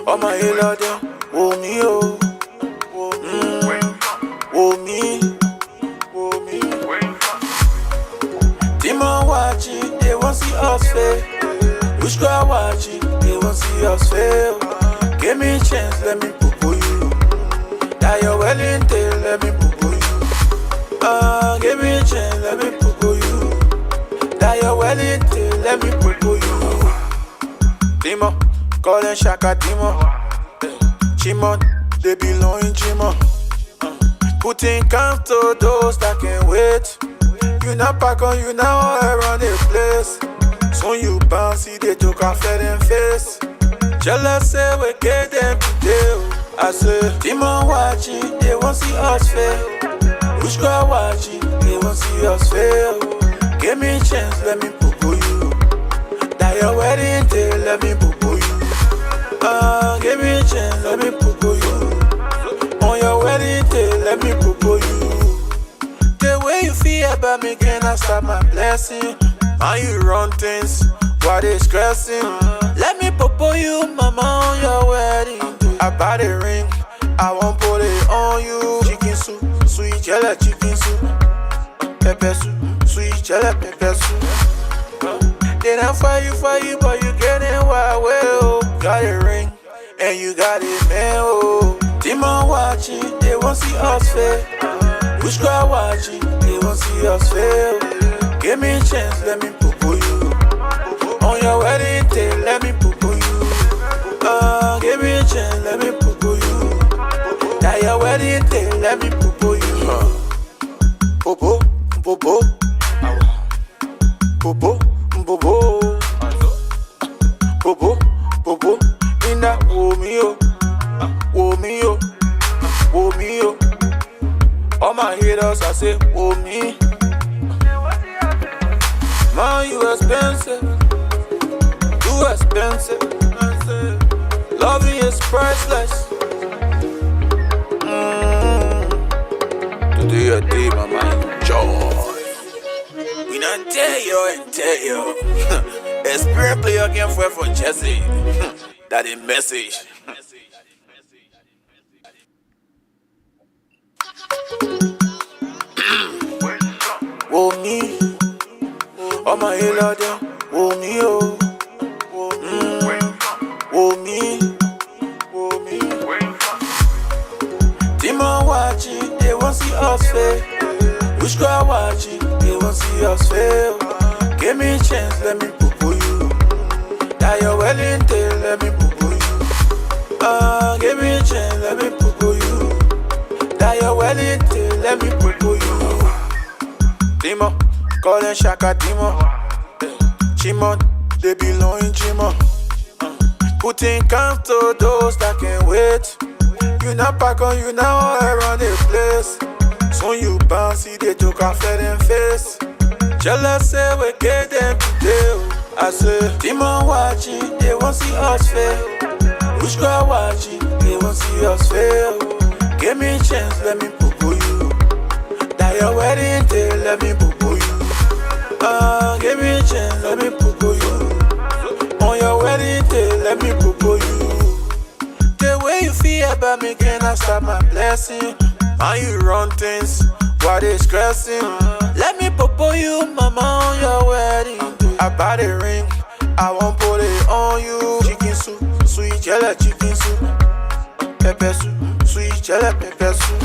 All my halo them, oh me, oh. Oh me, oh me. Demon watching, they won't see us fail. Which girl watching, they won't see us fail. Give me a chance, let me poo-poo you. That you're well in there, let me poo-poo you. Give me a chance, let me poo-poo you. That you're well in there, let me poo-poo you. Demon, call them Shaka Demon. Chimon, they belong in Chimon. Putting camp to those that can't wait. You not back on, you now all around the place. Soon you bounce, see they took off them face. Jealous say we get them today. I say, demon watching, they won't see us fail. Which girl watching, they won't see us fail. Give me a chance, let me poo-poo you. That your wedding day, let me poo-poo you. Give me a chance, let me poo-poo you. On your wedding day, let me poo-poo you. The way you feel about me, can I stop my blessing? Man, you run things, why they stressing? Let me poo-poo you, mama, on your wedding day. I buy the ring, I won't put it on you. Chicken soup, sweet jelly, chicken soup. Pepper soup, sweet jelly, pepper soup. Then I fight you, but you getting wild, well. Got a ring, and you got it, man, oh. Demon watching, they won't see us fail. Which girl watching, they won't see us fail. Give me a chance, let me poo-poo you. On your wedding day, let me poo-poo you. Give me a chance, let me poo-poo you. That your wedding day, let me poo-poo you. Poo-poo, poo-poo. Poo-poo, poo-poo. Poo-poo, poo-poo. In that womio. Oh me, oh, oh me, oh. All my haters, I say, oh me. Man, you expensive, too expensive. Loving is priceless. Today a day, my mind joy. We not tell you. Experience play again for Jesse. That is message. Oh me, all my halo them, oh me, oh. Oh me, oh me. Demon watching, they won't see us fail. Which girl watching, they won't see us fail. Give me a chance, let me poo-poo you. That you're well in there, let me poo-poo you. Give me a chance, let me poo-poo you. That you're well in there, let me poo-poo you. Demon, call them Shaka Demon. Chimon, they belong in Chimon. Putting camp to those that can't wait. You not back on, you now all around the place. Soon you bounce, see they took off them face. Jealous say we get them today. I say, demon watching, they won't see us fail. Which girl watching, they won't see us fail. Give me a chance, let me poo-poo you. That your wedding day, let me poo-poo you. Give me a chance, let me poo-poo you. On your wedding day, let me poo-poo you. The way you feel about me, can I stop my blessing? Man, you run things, why they stressing? Let me poo-poo you, mama, on your wedding day. I buy the ring, I won't put it on you. Chicken soup, sweet jelly, chicken soup. Pepper soup, sweet jelly, pepper soup.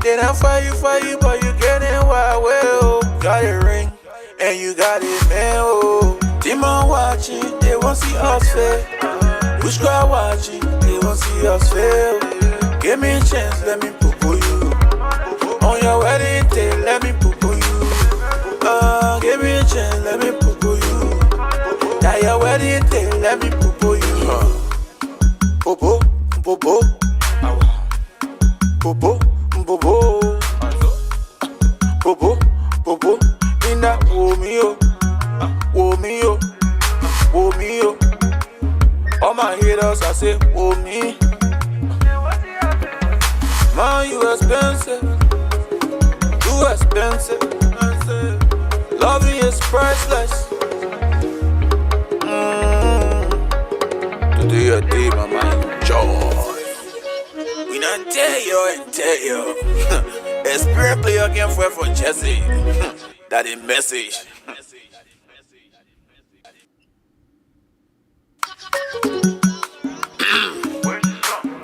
Then I fight you, but you getting wild, well. Got a ring, and you got it, man, oh. Demon watching, they won't see us fail. Which girl watching, they won't see us fail. Give me a chance, let me poo-poo you. On your wedding day, let me poo-poo you. Give me a chance, let me poo-poo you. That your wedding day, let me poo-poo you. Poo-poo, poo-poo. Poo-poo, poo-poo. Poo-poo, poo-poo. In that womio. Oh me, oh, oh me, oh. All my haters, I say, oh me. Man, you expensive, too expensive. Loving is priceless. Today your day, my man. Joy. We not tell you and tell you. Experience play again for Jesse. That is message.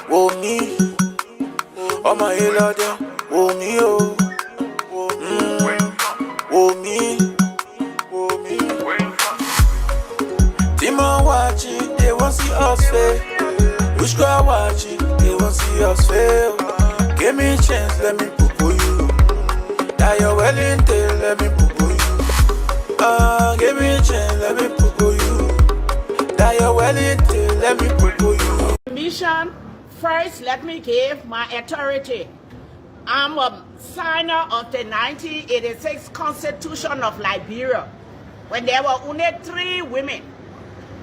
Oh me, oh my lord, oh me, oh, oh me, oh me. Demon watching, they won't see us fail. Which girl watching, they won't see us fail. Give me a chance, let me poo you. That you're well in there, let me poo you. Give me a chance, let me poo you. That you're well in there, let me poo you. Mission. First, let me give my authority. I'm a signer of the 1986 Constitution of Liberia, when there were only 3 women.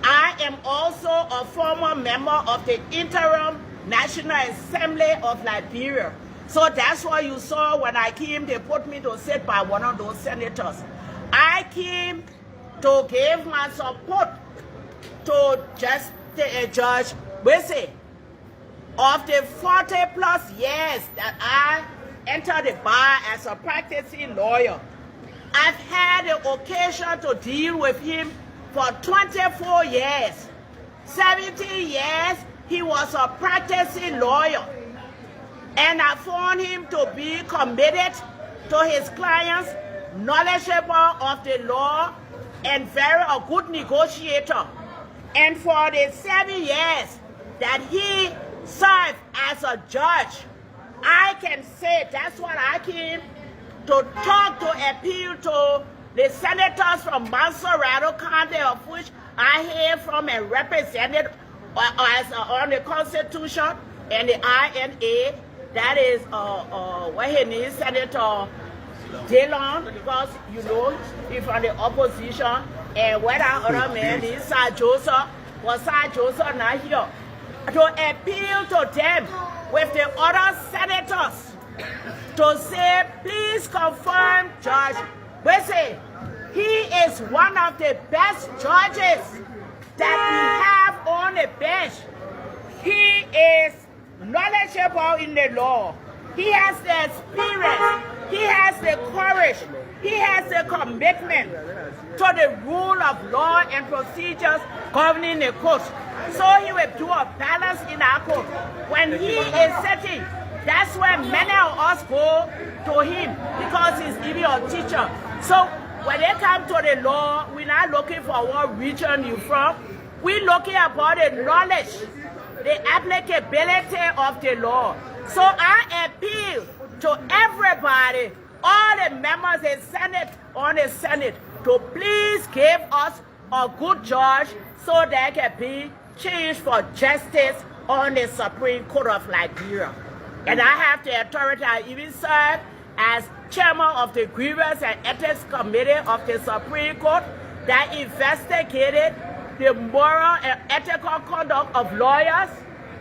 I am also a former member of the Interim National Assembly of Liberia. So that's why you saw when I came, they put me to sit by one of those senators. I came to give my support to Judge Wissey. Of the 40 plus years that I entered the bar as a practicing lawyer, I've had the occasion to deal with him for 24 years. 17 years, he was a practicing lawyer. And I found him to be committed to his clients, knowledgeable of the law, and a good negotiator. And for the 7 years that he served as a judge, I can say that's what I came to talk, to appeal to the senators from Monserrato County, of which I hear from and represented on the Constitution and the INA. That is what he needs, Senator Dillon, because you know he's from the opposition, and what our other man is, Sir Joseph, was Sir Joseph not here. To appeal to them with the other senators to say, please confirm Judge Wissey. He is one of the best judges that we have on the bench. He is knowledgeable in the law. He has the experience. He has the courage. He has the commitment to the rule of law and procedures governing the court. So he will do a balance in our court. When he is sitting, that's where many of us go to him, because he's even a teacher. So when they come to the law, we're not looking for what region you're from. We're looking about the knowledge, the applicability of the law. So I appeal to everybody, all the members on the Senate, to please give us a good judge so there can be change for justice on the Supreme Court of Liberia. And I have the authority. I even serve as chairman of the Grievance and Ethics Committee of the Supreme Court that investigated the moral and ethical conduct of lawyers,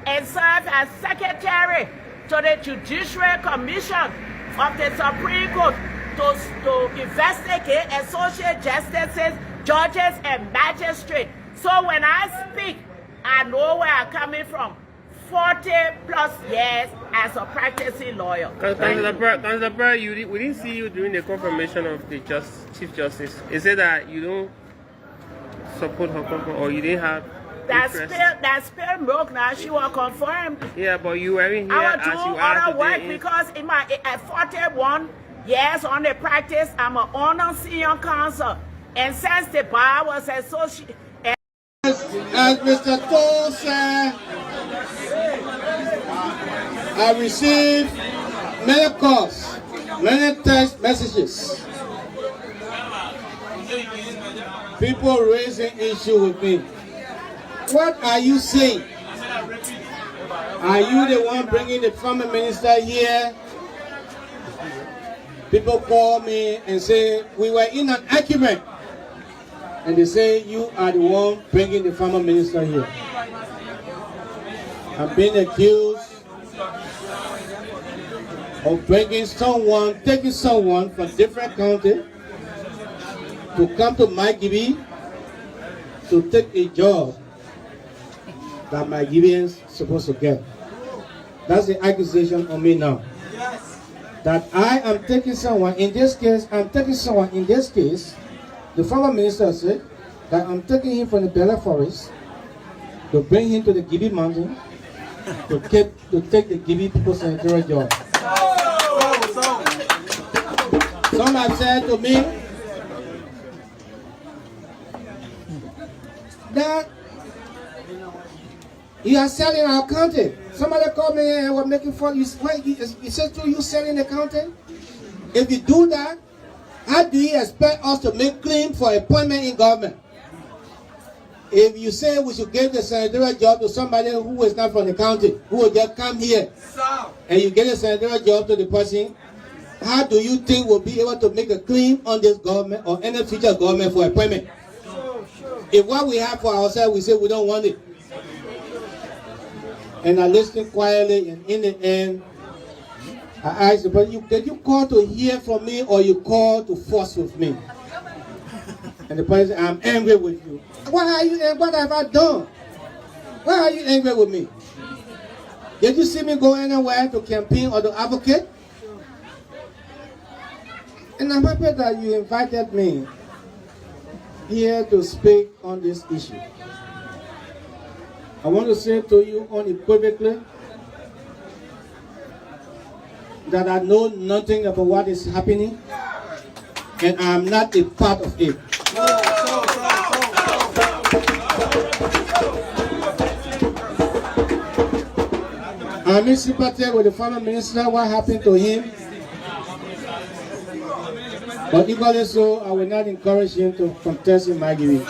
and serve as secretary to the Judicial Commission of the Supreme Court to investigate associate justices, judges, and magistrates. So when I speak, I know where I'm coming from. 40 plus years as a practicing lawyer. Councillor Brad, we didn't see you during the confirmation of the Chief Justice. Is it that you don't support her confirmation, or you didn't have that spilled milk now, she was confirmed. Yeah, but you weren't here I as you was doing are other work today. because at 41 years on the practice, I'm an honored senior counsel. And since the bar was associated... As Mr. Toll said, I received many calls, many text messages. People raising issue with me. What are you saying? Are you the one bringing the former minister here? People call me and say, we were in an argument. And they say, you are the one bringing the former minister here. I'm being accused of bringing someone, taking someone from different county to come to my Gibi to take a job. that my Gibeons supposed to get. That's the accusation on me now. That I am taking someone, in this case, the former minister said that I'm taking him from the Bella Forest to bring him to the Gibe Mountain to take the Gibe people senatorial job. Some have said to me that you are selling our county. Somebody called me and was making fun. He said to you selling the county? If you do that, how do you expect us to make claim for appointment in government? If you say we should give the senatorial job to somebody who is not from the county, who will just come here, and you give a senatorial job to the person, how do you think we'll be able to make a claim on this government or any future government for appointment? If what we have for ourselves, we say we don't want it. And I listened quietly, and in the end, I asked the person, did you call to hear from me or you call to force with me? And the person said, I'm angry with you. What have I done? Why are you angry with me? Did you see me go anywhere to campaign or to advocate? And I'm happy that you invited me here to speak on this issue. I want to say to you unequivocally that I know nothing about what is happening and I'm not a part of it. I'm in sympathy with the former minister, what happened to him. But equally so, I will not encourage him to contest in my giving.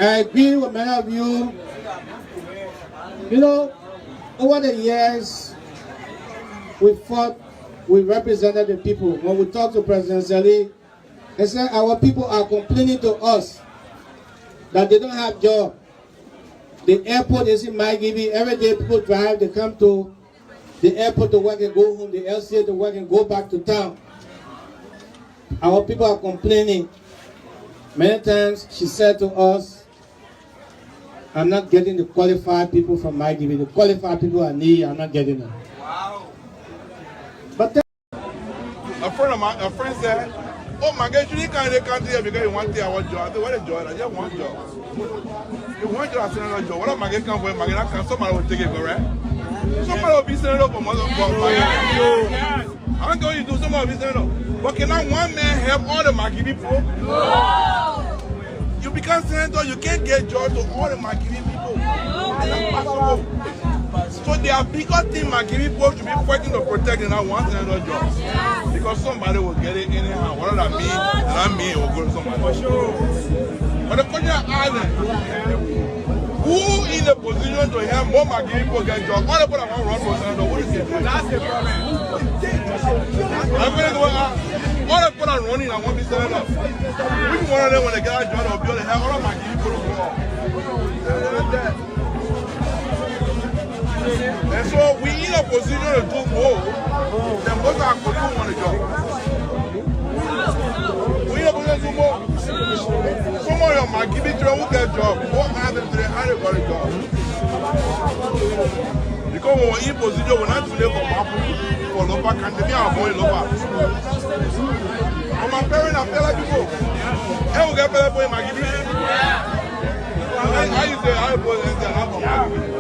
I agree with many of you. You know, over the years, we fought, we represented the people. When we talked to President Zali, they said our people are complaining to us that they don't have job. The airport is in Maigibi. Every day people drive, they come to the airport to work and go home, the LCA to work and go back to town. Our people are complaining. Many times she said to us, I'm not getting the qualified people from Maigibi. The qualified people I need, I'm not getting them. Wow. But then a friend said, oh my God, you can't in the country here because you want to have a job. I said, what a job? I just want a job. You want to have a job. What am I going to come for? Somebody will take it, correct? Somebody will be sent up for mother. I'm going to do somebody will be sent up. But cannot one man help all the Maigibi people? No. You become senator, you can't get jobs to all the Maigibi people. That's possible. So there are bigger things Maigibi people should be fighting to protect in that one senator job. Because somebody will get it anyhow. Whether that me, not me, or go to somebody. For sure. But the question I ask, who in the position to help more Maigibi people get jobs? All the people that want to run for senator, what is it? That's the problem. All the people that are running and want to be senator. Which one of them when they get a job will be able to help all the Maigibi people to go? And so we in a position to do more than most of our colleagues want to job. We in a position to do more. Some of your Maigibi children will get a job. What happened to them? How they got a job? Because when we're in position, we're not today for local candidates. We are going local. For my parents and fellow people, and we get fellow people in Maigibi. How you say, how you put it in Maigibi?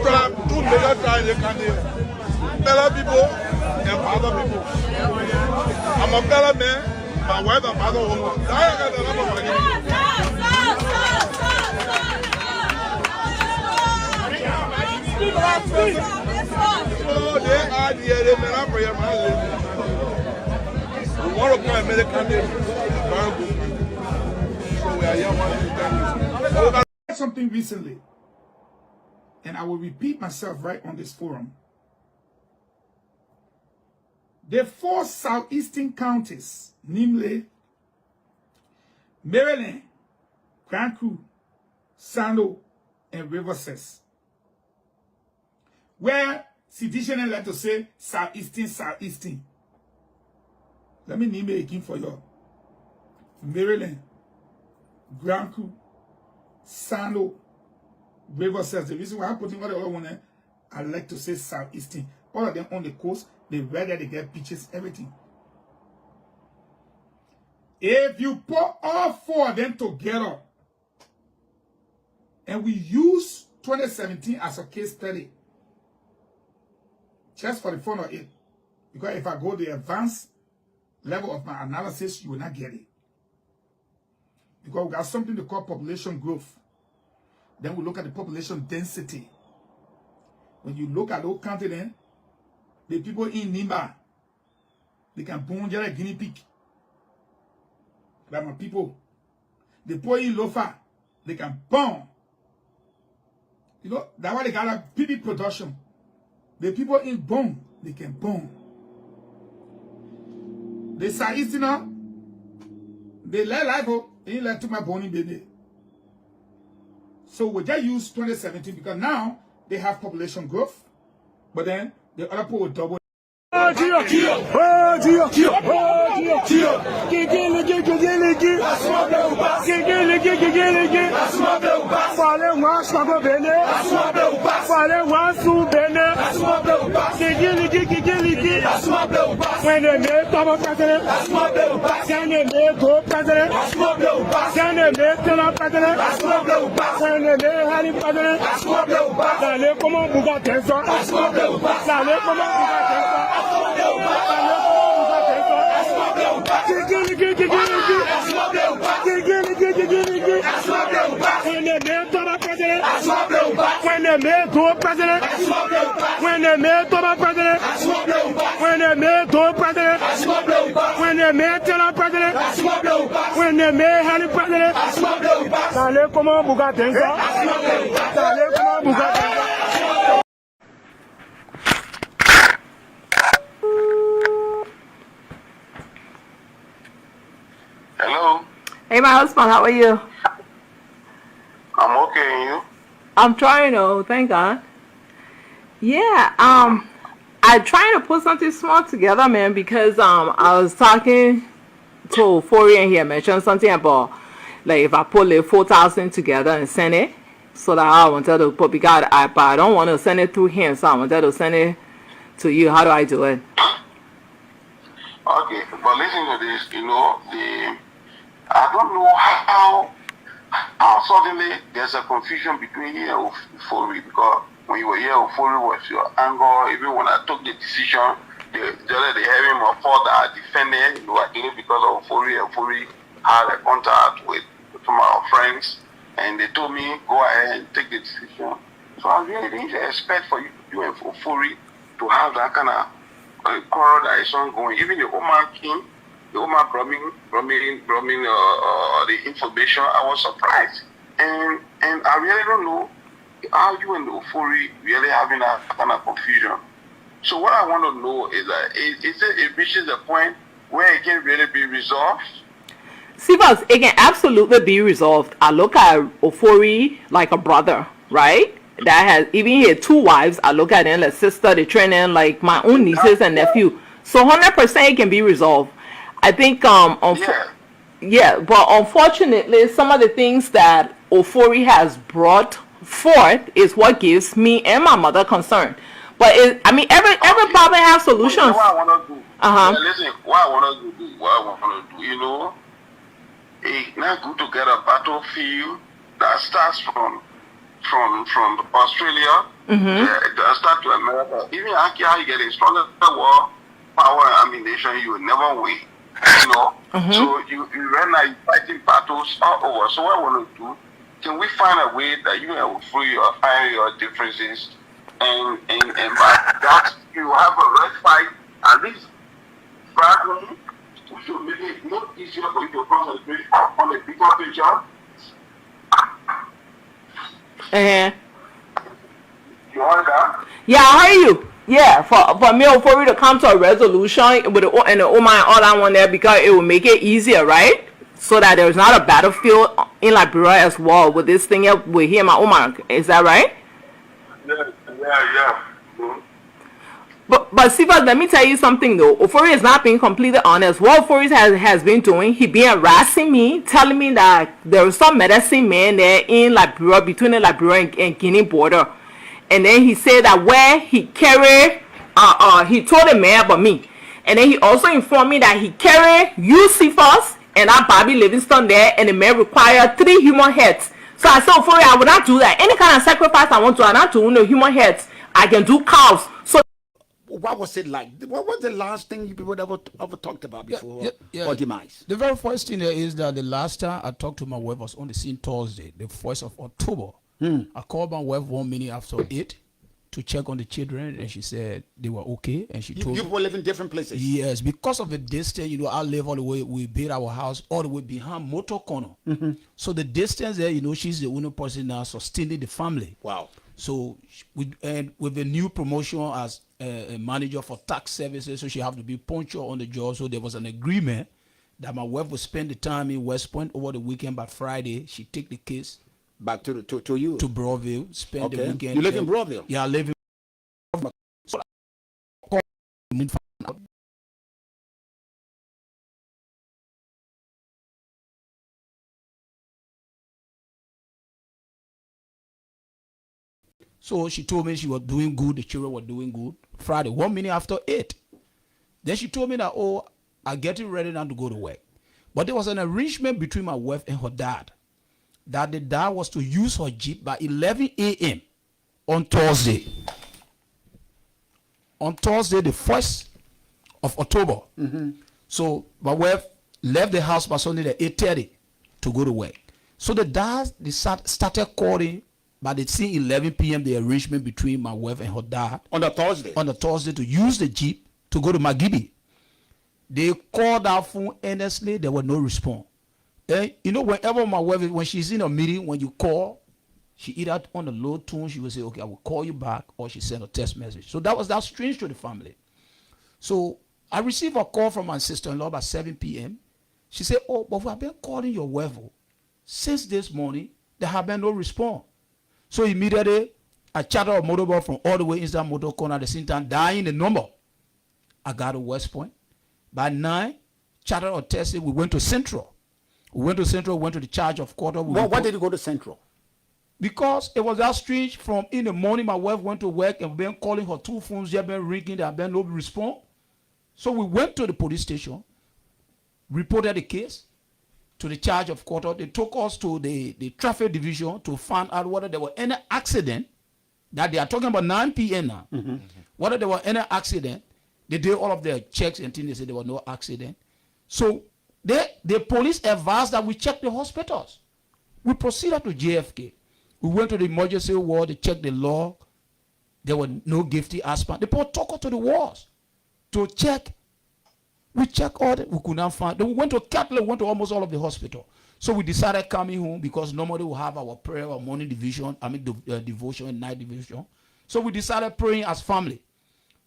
Two major tribes in the country, fellow people and father people. I'm a fellow man, my wife and father woman. I got the number of Maigibi. So they are here, they may not pray my life. We want to come and make the country very good. So we are here wanting to thank you. Something recently, and I will repeat myself right on this forum. The 4 southeastern counties, namely Maryland, Grand Crew, Sando, and Riverses, where sedition like to say southeastern. Let me name it again for you. Maryland, Grand Coup, Sano, Riverside. The reason why I'm putting all the other one there, I like to say Southeastern. All of them on the coast, they right there, they get beaches, everything. If you put all 4 of them together, and we use 2017 as a case study, just for the fun of it, because if I go the advanced level of my analysis, you will not get it. Because we got something to call population growth. Then we look at the population density. When you look at those continents, the people in Nimba, they can born just like guinea pig. Like my people. The poor in Lofa, they can born. You know, that's why they got a PB production. The people in Bone, they can born. The Saistina, they let life go. They let to my bone baby. So we just use 2017 because now they have population growth, but then the other people will double. Hello. Hey, my husband, how are you? I'm okay, and you? I'm trying to, thank God. Yeah, I trying to put something small together, man, because I was talking to Fori and he had mentioned something about like if I put like 4,000 together and send it, so that I wanted to put because I don't want to send it through him, so I wanted to send it to you. How do I do it? Okay, but listen to this. You know, I don't know how suddenly there's a confusion between here and Fori, because when you were here, Fori was your angle. Even when I took the decision, they have him a fault that I defended, you know, again because of Fori, and Fori had a contact with some of our friends, and they told me go ahead and take the decision. So I really didn't expect for you and for Fori to have that kind of quarrel that is ongoing. Even the Oman King, the Oman Brumming the information, I was surprised. And I really don't know how you and Ofori really having that kind of confusion. So what I want to know is that it reaches a point where it can really be resolved? See, boss, it can absolutely be resolved. I look at Ofori like a brother, right? That has even he had 2 wives. I look at him like sister. They train him like my own nieces and nephew. So 100% it can be resolved. I think yeah, but unfortunately, some of the things that Ofori has brought forth is what gives me and my mother concern. But I mean, every problem has solutions. What I want to do. Listen, what I want to do. You know, it's not good to get a battlefield that starts from Australia, start to America. Even after you get a stronger war, power, and ammunition, you will never win. You know, so you right now you're fighting battles all over. So what I want to do, can we find a way that you will free your find your differences, and by that you have a red fight at least back home, which will make it more easier for you to concentrate on the bigger picture. You want that? Yeah, I hear you. Yeah, for me or for you to come to a resolution with the and the Oman and all that one there, because it will make it easier, right? So that there's not a battlefield in Liberia as well with this thing with him and Oman. Is that right? Yeah. Mm-hmm. But but Stevens, let me tell you something though. Ofori is not being completely honest. What Ofori has been doing, he been harassing me, telling me that there was some medicine man there in Liberia, between the Liberia and Guinea border. And then he said that where he carried, he told the man about me. And then he also informed me that he carried Cephas and that Bobby Livingston there, and the man required 3 human heads. So I said, Ofori, I would not do that. Any kind of sacrifice I want to, I'm not doing no human heads. I can do cows. So what was it like? What was the last thing you people ever talked about before or demise? The very first thing there is that the last time I talked to my wife was on the scene Thursday, the 1st of October. I called my wife 1 minute after 8 to check on the children, and she said they were okay. And she told me, you live in different places. Yes, because of the distance, I live all the way. We built our house all the way behind Motor Corner. So the distance there, she's the only person now sustaining the family. Wow. So with the new promotion as a manager for tax services, so she have to be punctual on the job. So there was an agreement that my wife would spend the time in West Point over the weekend. By Friday, she take the case back to you to Broadville. Spend the weekend. You live in Broadville? Yeah, I live in. So So she told me she was doing good, the children were doing good. Friday, 1 minute after 8. Then she told me that, I'm getting ready now to go to work. But there was an arrangement between my wife and her dad that the dad was to use her Jeep by 11 a.m. on Thursday. On Thursday, the 1st of October. So my wife left the house by Sunday at 8:30 to go to work. So the dad started calling. But they see 11 p.m. the arrangement between my wife and her dad. On the Thursday? On the Thursday to use the Jeep to go to Magibi. They called our phone earnestly. There was no response. And whenever my wife, when she's in a meeting, when you call, she either on the low tone, she will say, okay, I will call you back, or she sent a text message. So that was that strange to the family. So I received a call from my sister-in-law by 7 p.m. She said, but we have been calling your wife since this morning. There have been no response. So immediately, I chatted a motorboat from all the way inside Motor Corner at the same time, dialing the number. I got to West Point. By 9, chatted or tested, we went to Central. We went to the charge of quarter. Why did you go to Central? Because it was that strange. From in the morning, my wife went to work and been calling her 2 phones. They have been ringing. There have been no response. So we went to the police station, reported the case to the charge of quarter. They took us to the traffic division to find out whether there were any accident. That they are talking about 9 p.m. now. Whether there were any accident. They did all of their checks and things. They said there was no accident. So the police advised that we check the hospitals. We proceeded to JFK. We went to the emergency ward. They checked the log. There were no gifty aspirant. They took us to the wards to check. We checked all that. We could not find. Then we went to Catholic, went to almost all of the hospital. So we decided coming home because normally we have our prayer, our morning division, devotion and night division. So we decided praying as family.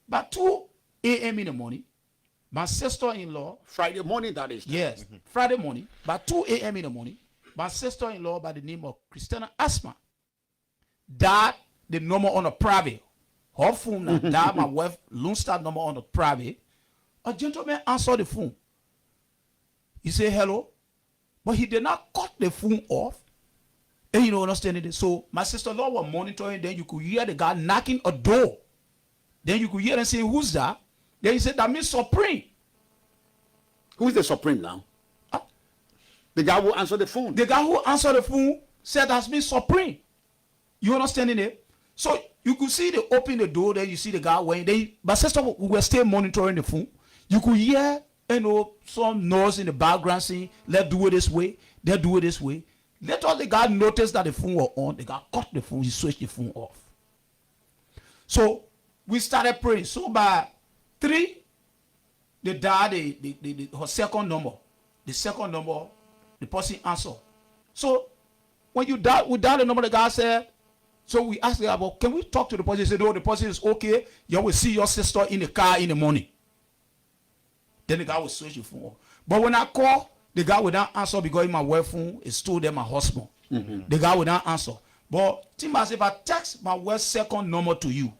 By 2 a.m. in the morning, my sister-in-law. Friday morning, that is. Yes, Friday morning. By 2 a.m. in the morning, my sister-in-law by the name of Christina Asma died the number on a private. Her phone now died my wife Lone Star number on the private. A gentleman answered the phone. He said hello, but he did not cut the phone off. And understanding this. So my sister-in-law was monitoring. Then you could hear the guy knocking a door. Then you could hear them saying, "Who's that?" Then he said, "That means Supreme." Who is the Supreme now? The guy who answered the phone. The guy who answered the phone said, "That's me, Supreme." You understanding it? So you could see they open the door. Then you see the guy waiting. My sister, we were still monitoring the phone. You could hear, some noise in the background saying, "Let's do it this way. Let's do it this way." Later, the guy noticed that the phone was on. The guy cut the phone. He switched the phone off. So we started praying. So by 3, they dialed her second number. The second number, the person answered. So when we dialed the number, the guy said, so we asked the guy, well, can we talk to the person? He said, no, the person is okay. You will see your sister in the car in the morning. Then the guy will switch the phone off. But when I call, the guy will not answer because my wife phone is still there, my husband. The guy will not answer. But Tim, if I text my wife's second number to you,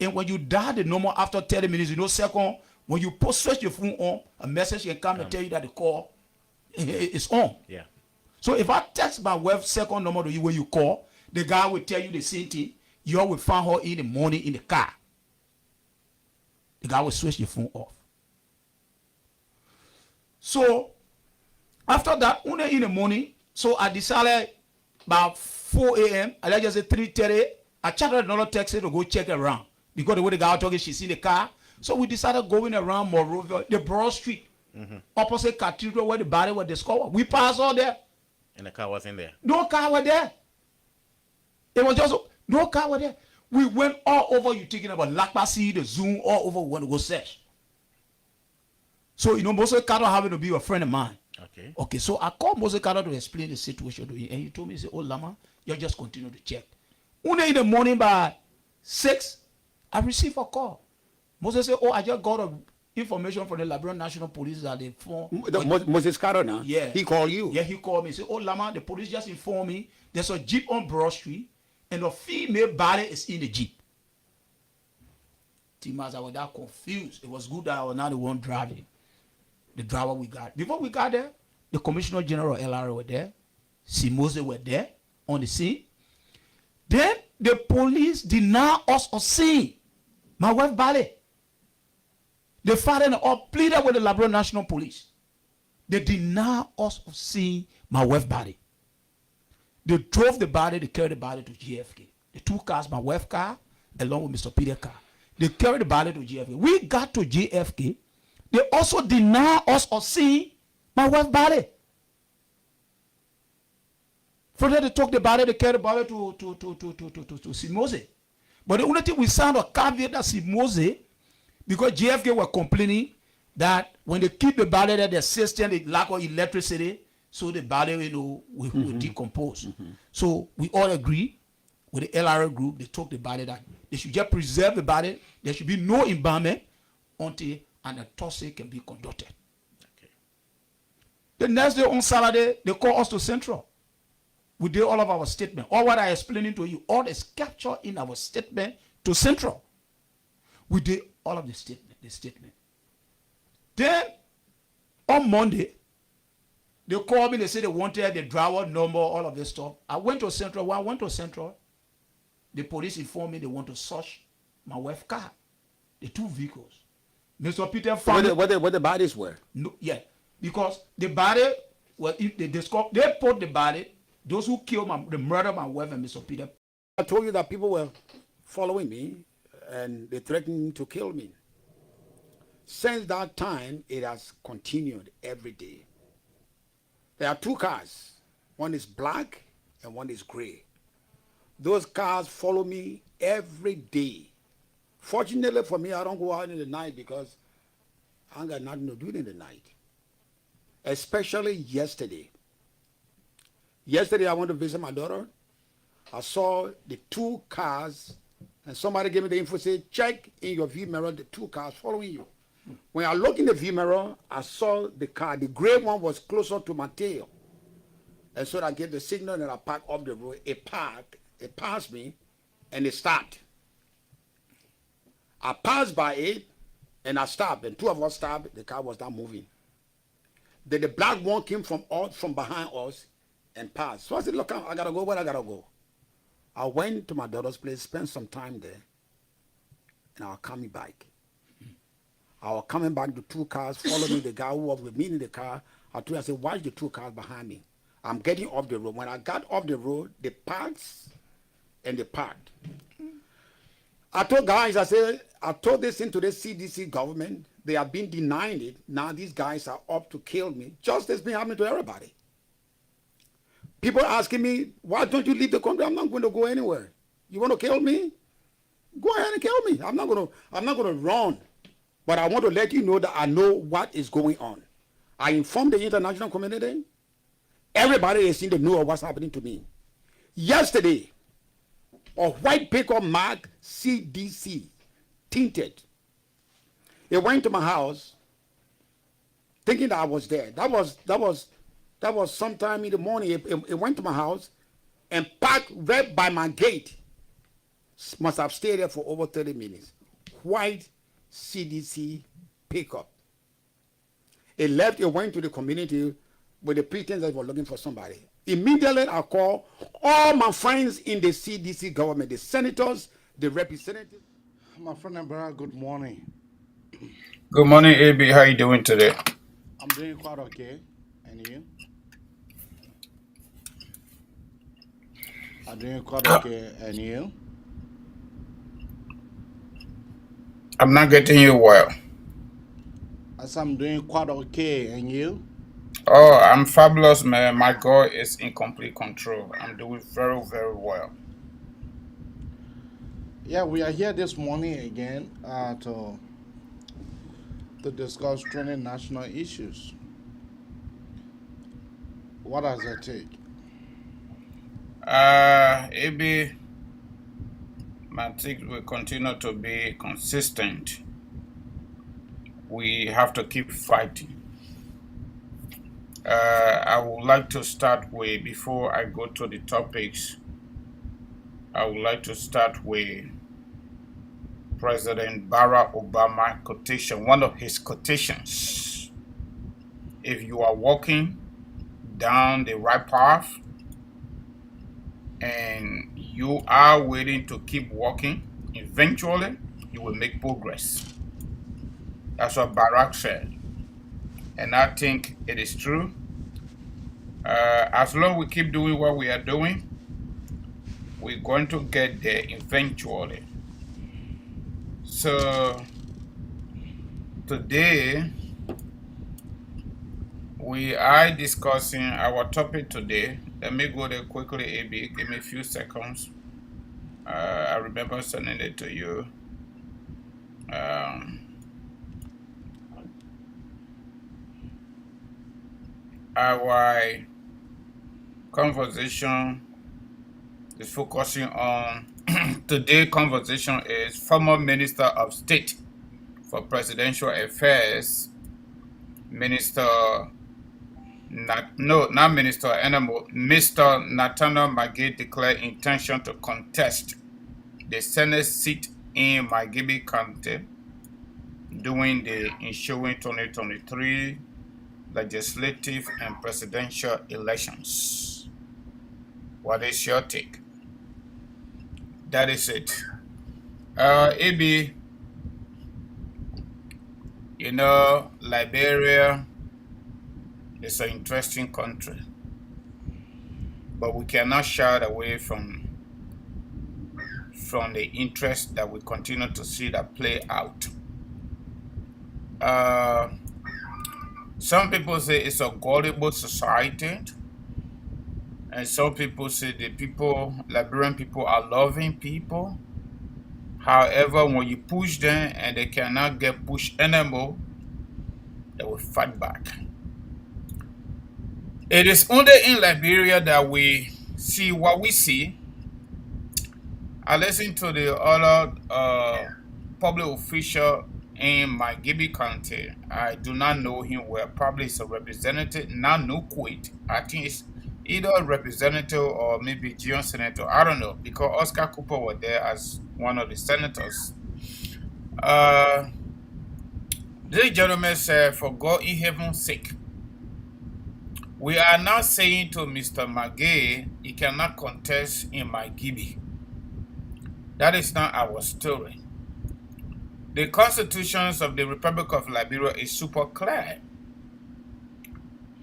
And when you dial the number after 30 minutes, you know, second, when you switch your phone on, a message can come and tell you that the call is on. Yeah. So if I text my wife second number to you when you call, the guy will tell you the same thing. You will find her in the morning in the car. The guy will switch your phone off. So after that, in the morning, so I decided about 4 a.m., I like just say 3:30, I chatted another taxi to go check around. Because the way the guy was talking, she's in the car. So we decided going around Monrovia, the Broad Street, opposite Cathedral where the body was discovered. We passed all there. And the car wasn't there. No car was there. It was just, no car was there. We went all over, you thinking about Lakpasi, the Zoom, all over, we went to go search. So, you know, Mose Carter happened to be a friend of mine. Okay. Okay, so I called Mose Carter to explain the situation to him, and he told me, he said, oh, Lama, you just continue to check. One in the morning by 6, I received a call. Moses said, oh, I just got information from the Liberian National Police that they informed. Moses Carter now? Yeah. He called you? Yeah, he called me. He said, oh, Lama, the police just informed me there's a Jeep on Broad Street, and a female body is in the Jeep. Timas, I was that confused. It was good that I was not the one driving. The driver we got. Before we got there, the Commissioner General LRA were there. Simose were there on the scene. Then the police denied us of seeing my wife body. The father and all pleaded with the Liberia National Police. They denied us of seeing my wife's body. They drove the body, they carried the body to GFK. The two cars, my wife's car, along with Mr. Peter's car. They carried the body to GFK. We got to GFK. They also denied us of seeing my wife's body. From there, they took the body, they carried the body to Simose. But the only thing we signed a caveat that Simose, because GFK were complaining that when they keep the body there, the system, they lack of electricity, so the body, you know, will decompose. So we all agree with the LRA group, they took the body that they should just preserve the body. There should be no embalming until an autopsy can be conducted. Okay. The next day on Saturday, they call us to Central. We did all of our statement. All what I explaining to you, all is captured in our statement to Central. We did all of the statement. Then, on Monday, they called me, they said they wanted the driver number, all of this stuff. I went to Central. When I went to Central, the police informed me they want to search my wife's car, the two vehicles. Mr. Peter found where the bodies were? No, yeah, because the body, well, if they put the body, those who killed the murder my wife and Mr. Peter. I told you that people were following me and they threatened to kill me. Since that time, it has continued every day. There are two cars. One is black and one is gray. Those cars follow me every day. Fortunately for me, I don't go out in the night because I ain't got nothing to do in the night. Especially yesterday. Yesterday, I went to visit my daughter. I saw the two cars, and somebody gave me the info, said, check in your view mirror, the two cars following you. When I looked in the view mirror, I saw the car. The gray one was closer to my tail. And so I gave the signal and I parked up the road. It parked, it passed me, and it stopped. I passed by it, and I stopped. And two of us stopped. The car was not moving. Then the black one came from behind us and passed. So I said, look, I got to go where I got to go. I went to my daughter's place, spent some time there, and I was coming back. I was coming back, the two cars followed me, the guy who was with me in the car. I told him, I said, watch the two cars behind me. I'm getting off the road. When I got off the road, they parked and they parked. I told guys, I said, I told this into the CDC government. They have been denying it. Now these guys are up to kill me. Justice been happening to everybody. People asking me, why don't you leave the country? I'm not going to go anywhere. You want to kill me? Go ahead and kill me. I'm not going to run. But I want to let you know that I know what is going on. I informed the international community. Everybody is in the know of what's happening to me. Yesterday, a white pickup marked CDC, tinted. It went to my house, thinking that I was there. That was sometime in the morning. It went to my house and parked right by my gate. must have stayed there for over 30 minutes. White CDC pickup. It left, it went to the community with the pretense that it was looking for somebody. Immediately, I called all my friends in the CDC government, the senators, the representatives. My friend and brother, good morning. Good morning, AB. How you doing today? I'm doing quite okay. And you? I'm doing quite okay. And you? I'm not getting you well. As I'm doing quite okay. And you? Oh, I'm fabulous, man. My God is in complete control. I'm doing very, very well. Yeah, we are here this morning again to discuss trending national issues. What does that take? AB, my take will continue to be consistent. We have to keep fighting. I would like to start with, before I go to the topics, I would like to start with President Barack Obama quotation, one of his quotations. If you are walking down the right path and you are willing to keep walking, eventually you will make progress. That's what Barack said. And I think it is true. As long as we keep doing what we are doing, we're going to get there eventually. So today, we are discussing our topic today. Let me go there quickly, AB. Give me a few seconds. I remember sending it to you. Our conversation is focusing on today's conversation is former Minister of State for Presidential Affairs, Mr. Nathaniel Magee declared intention to contest the Senate seat in Magee County during the ensuing 2023 legislative and presidential elections. What is your take? That is it. AB, you know, Liberia is an interesting country, but we cannot shy away from the interest that we continue to see that play out. Some people say it's a gullible society, and some people say the Liberian people are loving people. However, when you push them and they cannot get pushed anymore, they will fight back. It is only in Liberia that we see what we see. I listened to the other public official in Magee County. I do not know him well. Probably it's a representative, not no quit. I think it's either a representative or maybe Gion senator. I don't know, because Oscar Cooper was there as one of the senators. This gentleman said, for God in heaven's sake, we are now saying to Mr. Magee, he cannot contest in Magee. That is not our story. The constitutions of the Republic of Liberia is super clear.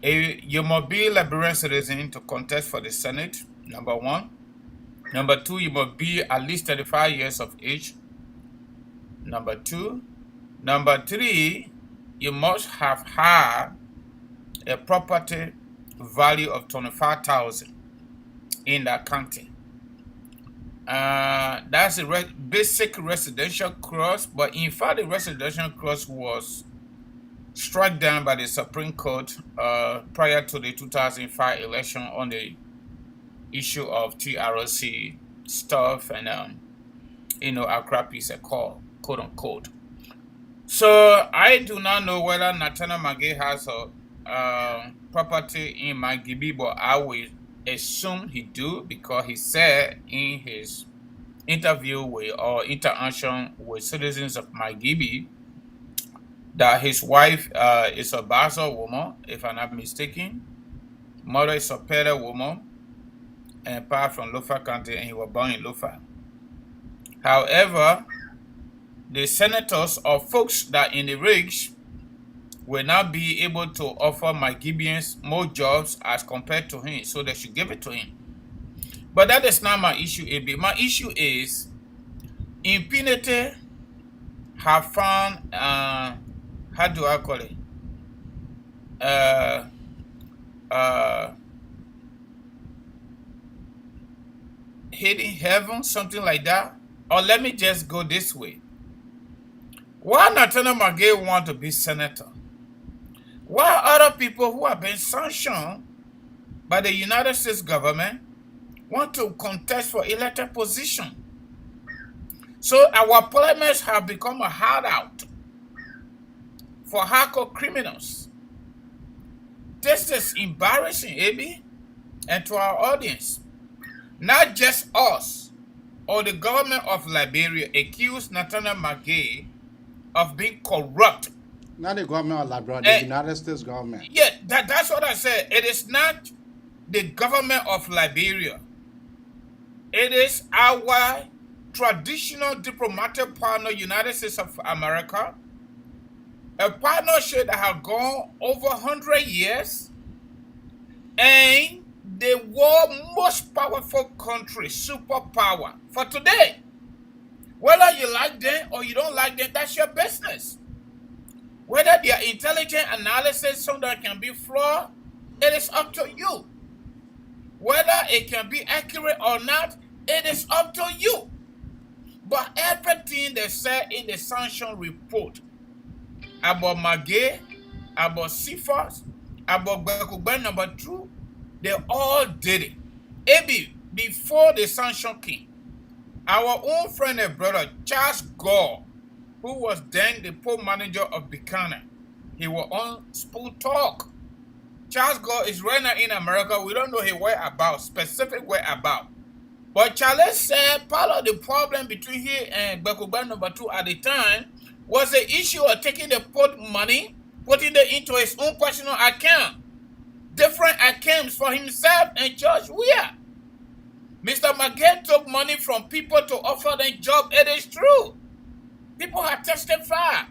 You must be a Liberian citizen to contest for the Senate, number one. Number two, you must be at least 35 years of age. Number two. Number three, you must have had a property value of $25,000 in that county. That's a basic residential clause, but in fact, the residential clause was struck down by the Supreme Court prior to the 2005 election on the issue of TROC stuff and Accra Peace Accord, quote unquote. So I do not know whether Nathaniel Magee has a property in Magee, but I will assume he do, because he said in his interview with or interaction with citizens of Margibi that his wife is a Bassa woman, if I'm not mistaken. Mother is a Peda woman, and part from Lofa County, and he was born in Lofa. However, the senators or folks that in the rigs will not be able to offer Margibians more jobs as compared to him, so they should give it to him. But that is not my issue, AB. My issue is impunity have found, how do I call it? Hitting heaven, something like that. Or let me just go this way. Why Nathaniel Magay want to be senator? Why other people who have been sanctioned by the United States government want to contest for elected position? So our parliaments have become a hideout for hardcore criminals. This is embarrassing, AB, and to our audience. Not just us or the government of Liberia accused Nathaniel Magay of being corrupt. Not the government of Liberia, the United States government. Yeah, that's what I said. It is not the government of Liberia. It is our traditional diplomatic partner, United States of America, a partnership that has gone over 100 years, and the world's most powerful country, superpower for today. Whether you like them or you don't like them, that's your business. Whether their intelligent analysis sometimes can be flawed, it is up to you. Whether it can be accurate or not, it is up to you. But everything they said in the sanction report about Magay, about Cephas, about Bekugben number 2, they all did it. Maybe before the sanction came, our own friend and brother, Charles Gore, who was then the poll manager of Buchanan, he was on Spoon Talk. Charles Gore is right now in America. We don't know his whereabouts, specific whereabouts. But Charles said part of the problem between he and Bekugben number 2 at the time was the issue of taking the pot money, putting it into his own personal account. Different accounts for himself and George Weah. Mr. Magay took money from people to offer them job. It is true. People have testified.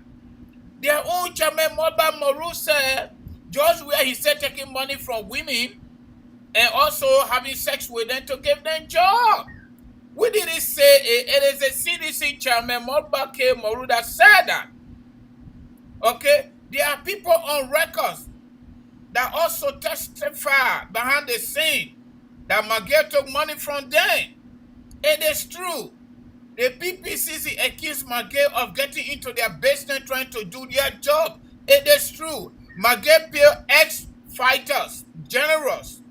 Their own chairman, Moba Moru, said George Weah, he said, taking money from women and also having sex with them to give them job. We didn't say it. It is a CDC chairman, Moba K. Moru, that said that. Okay? There are people on records that also testify behind the scene that Magay took money from them. It is true. The PPCC accused Magay of getting into their basement trying to do their job. It is true. Magay paid ex-fighters, generals,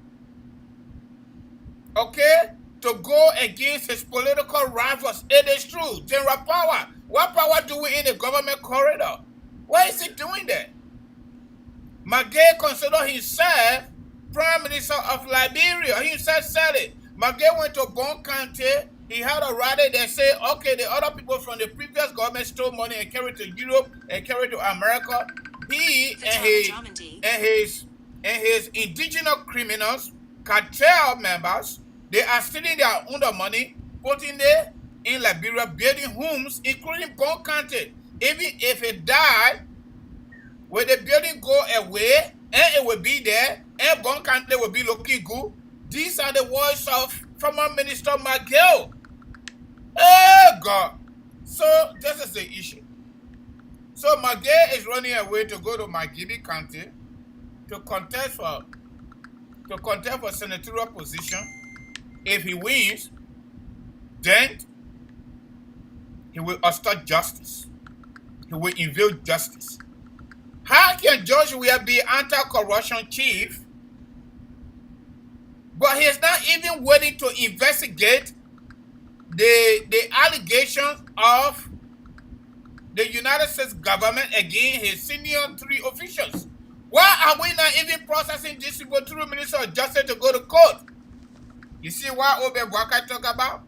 okay, to go against his political rivals. It is true. General Power. What power do we in the government corridor? Why is he doing that? Magay considered himself Prime Minister of Liberia. He himself said it. Magay went to Bon County. He had a rally that said, okay, the other people from the previous government stole money and carried to Europe and carried to America. He and his indigenous criminals, cartel members, they are stealing their own money, putting it in Liberia, building homes, including Bon County. Even if it died, when the building go away, and it will be there, and Bon County will be looking good. These are the words of former Minister Magay. Oh, God. So, this is the issue. So, Magay is running away to go to Margibi County to contest for senatorial position. If he wins, then he will obstruct justice. He will inveil justice. How can George Weah be anti-corruption chief, but he is not even willing to investigate the allegations of the United States government against his senior 3 officials? Why are we not even processing these people through Minister of Justice to go to court? You see what Obe Bwaka talk about?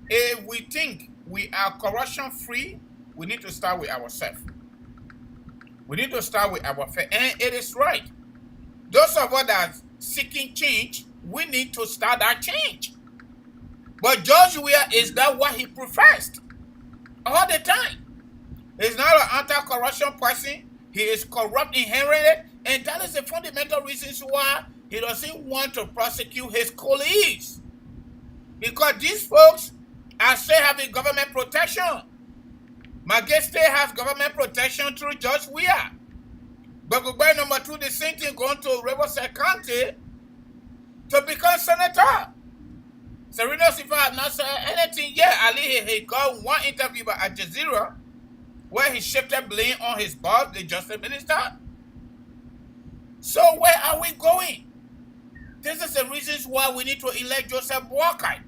If we think we are corruption free, we need to start with ourselves. We need to start with our faith. And it is right. Those of us that are seeking change, we need to start that change. But George Weah is not what he professed all the time. He's not an anti-corruption person. He is corrupt inherently, and that is the fundamental reasons why he doesn't want to prosecute his colleagues. Because these folks are still having government protection. Maggie still has government protection through George Weah. But Gubai number 2, the same thing going to Riverside County to become senator. Serena Sifa has not said anything yet. Ali, he got one interview by Al Jazeera where he shifted blame on his boss, the justice minister. So where are we going? This is the reasons why we need to elect Joseph Boakai.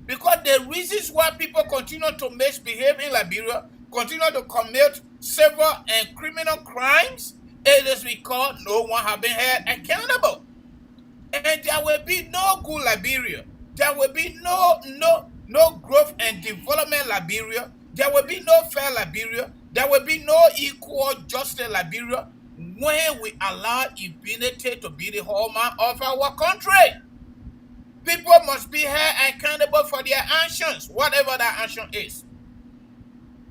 Because the reasons why people continue to misbehave in Liberia, continue to commit civil and criminal crimes, it is because no one has been held accountable. And there will be no good Liberia. There will be no growth and development Liberia. There will be no fair Liberia. There will be no equal justice Liberia when we allow impunity to be the hallmark of our country. People must be held accountable for their actions, whatever that action is.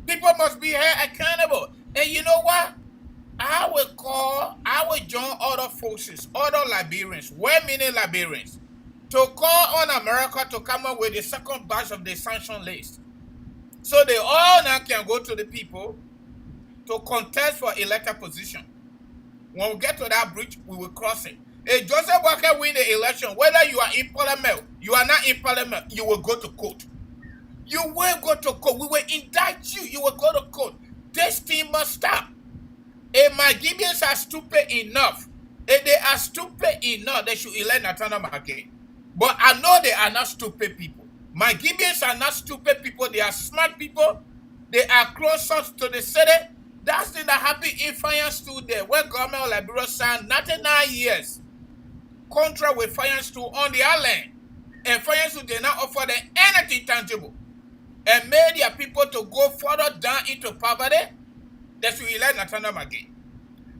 People must be held accountable. And you know what? I will join other forces, other Liberians, well-meaning Liberians, to call on America to come up with the second batch of the sanction list. So they all now can go to the people to contest for elected position. When we get to that bridge, we will cross it. If Joseph Walker win the election, whether you are in parliament, you are not in parliament, you will go to court. You will go to court. We will indict you. You will go to court. This thing must stop. If my Gibeons are stupid enough, if they are stupid enough, they should elect Nathaniel McCain. But I know they are not stupid people. My Gibeons are not stupid people. They are smart people. They are closer to the city. That's the that happened in Fire Stool there, where government of Liberia signed 99 years contract with Fire Stool on their land. And Fire Stool did not offer them anything tangible. And made their people to go further down into poverty. They should elect Nathaniel McCain.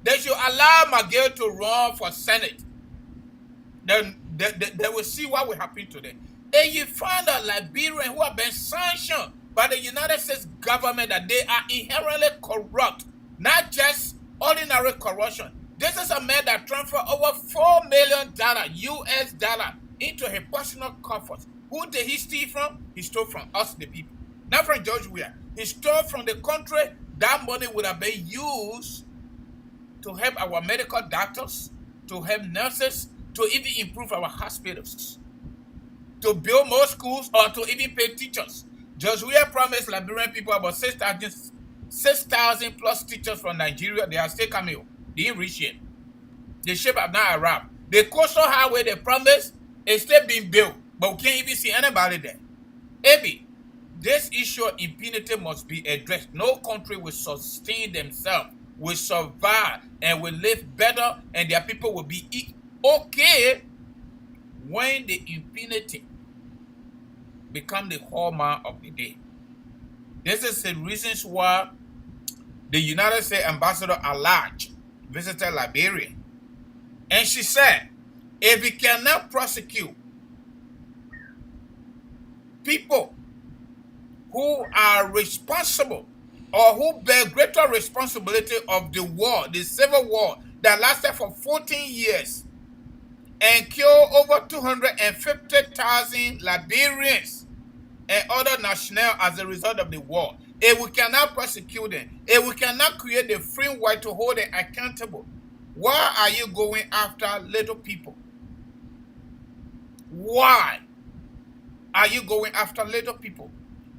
They should allow McGill to run for Senate. Then they will see what will happen to them. And you find a Liberian who have been sanctioned by the United States government that they are inherently corrupt, not just ordinary corruption. This is a man that transferred over $4 million US dollar into his personal coffers. Who did he steal from? He stole from us, the people. Not from George Weah. He stole from the country. That money would have been used to help our medical doctors, to help nurses, to even improve our hospitals, to build more schools, or to even pay teachers. George Weah promised Liberian people about 6,000 plus teachers from Nigeria. They are still coming. They didn't reach yet. The ship have not arrived. The coastal highway they promised is still being built, but we can't even see anybody there. Maybe this issue of impunity must be addressed. No country will sustain themselves, will survive, and will live better, and their people will be okay when the impunity become the hallmark of the day. This is the reasons why the United States ambassador at large visited Liberia. And she said, if we cannot prosecute people who are responsible or who bear greater responsibility of the war, the civil war that lasted for 14 years and killed over 250,000 Liberians and other nationals as a result of the war. If we cannot prosecute them, if we cannot create the framework to hold them accountable, why are you going after little people? Why are you going after little people?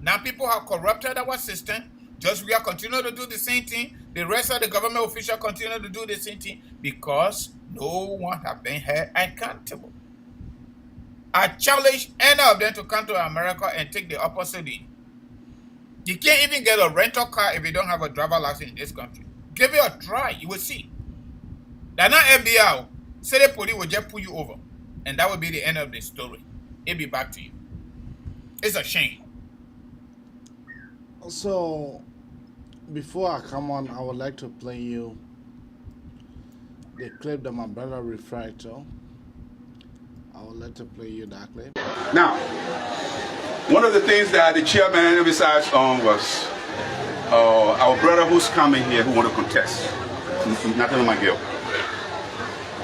Now people have corrupted our system. Just we are continuing to do the same thing. The rest of the government officials continue to do the same thing because no one has been held accountable. I challenge any of them to come to America and take the opportunity. You can't even get a rental car if you don't have a driver license in this country. Give it a try, you will see. They're not FBI. Say the police will just pull you over. And that will be the end of the story. It'll be back to you. It's a shame. So, before I come on, I would like to play you the clip that my brother referred to. I would like to play you that clip. Now, one of the things that the chairman emphasized on was our brother who's coming here who want to contest, Nathaniel Magel.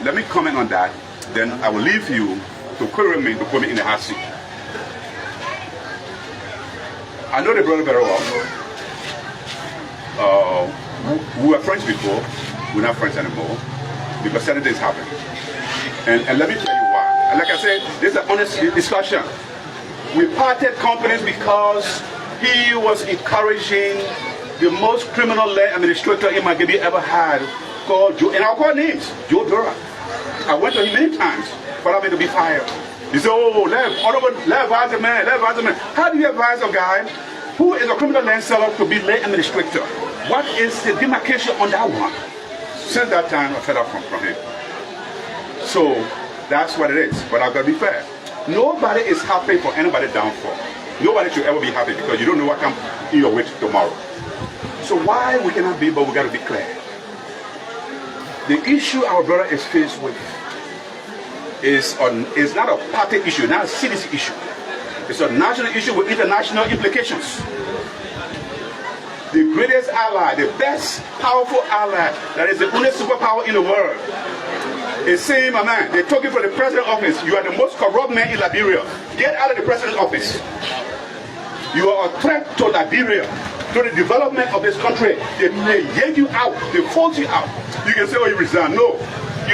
Let me comment on that, then I will leave you to query me to put me in the hot seat. I know the brother very well. We were friends before, we're not friends anymore, because certain things happen. And let me tell you why. And like I said, this is an honest discussion. We parted companies because he was encouraging the most criminal land administrator in Magabi ever had, called Joe, and I'll call names, Joe Dora. I went to him many times for me to be fired. He said, oh, let advise the man, let advise the man. How do you advise a guy who is a criminal land seller to be land administrator? What is the demarcation on that one? Since that time, I fed up from him. So that's what it is. But I've got to be fair. Nobody is happy for anybody downfall. Nobody should ever be happy because you don't know what comes in your way tomorrow. So why we cannot be, but we got to be clear. The issue our brother is faced with is not a party issue, not a citizen issue. It's a national issue with international implications. The greatest ally, the best powerful ally, that is the only superpower in the world, is saying, my man, they took you from the president's office. You are the most corrupt man in Liberia. Get out of the president's office. You are a threat to Liberia, to the development of this country. They yank you out, they force you out. You can say, oh, you resign. No. He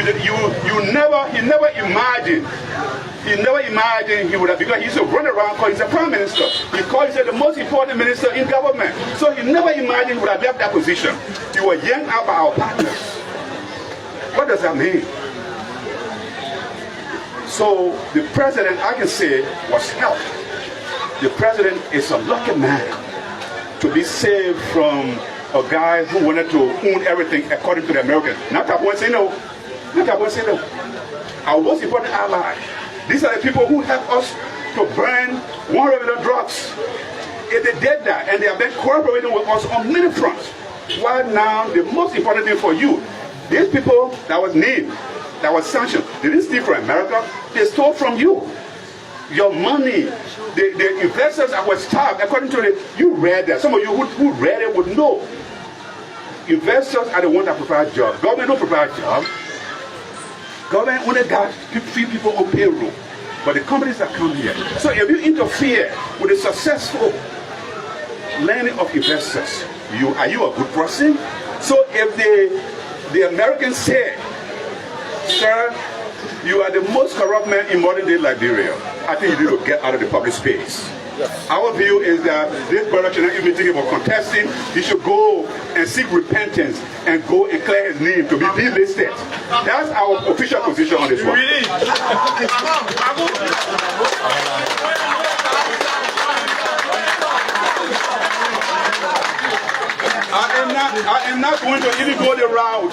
never imagined he would have, because he used to run around because he's a prime minister. He called himself the most important minister in government. So he never imagined he would have left that position. He was yanked out by our partners. What does that mean? So the president, I can say, was helped. The president is a lucky man to be saved from a guy who wanted to own everything according to the Americans. Not that one say no. Not that one say no. Our most important ally. These are the people who help us to burn 100 million drugs. If they did that, and they have been cooperating with us on many fronts, why now the most important thing for you, these people that was named, that was sanctioned, they didn't steal from America, they stole from you. Your money, the investors that were starved, according to the, you read that, some of you who read it would know. Investors are the ones that provide jobs. Government don't provide jobs. Government only got few people on payroll, but the companies that come here. So if you interfere with the successful landing of investors, are you a good person? So if the Americans say, sir, you are the most corrupt man in modern day Liberia, I think you need to get out of the public space. Yes. Our view is that this brother should not even think about contesting. He should go and seek repentance and go and clear his name to be delisted. That's our official position on this one. I am not going to even go the route.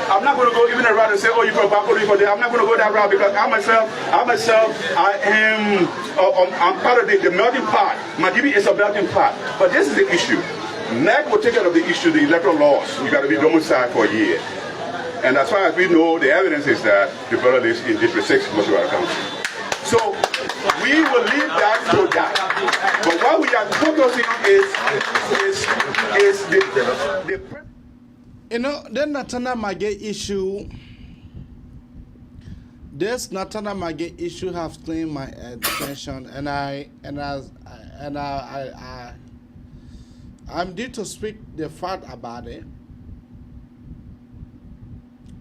I'm not going to go even the route and say, oh, you're from Bako, you're from there. I'm not going to go that route because I'm part of the melting pot. Magibi is a melting pot. But this is the issue. NAC will take care of the issue, the electoral laws. You got to be domiciled for a year. And as far as we know, the evidence is that the brother lives in District 6, Moshua County. So we will leave that to that. But what we are focusing on is the you know, the Natana Mage issue. This Natana Mage issue has claimed my attention, and I'm due to speak the fact about it.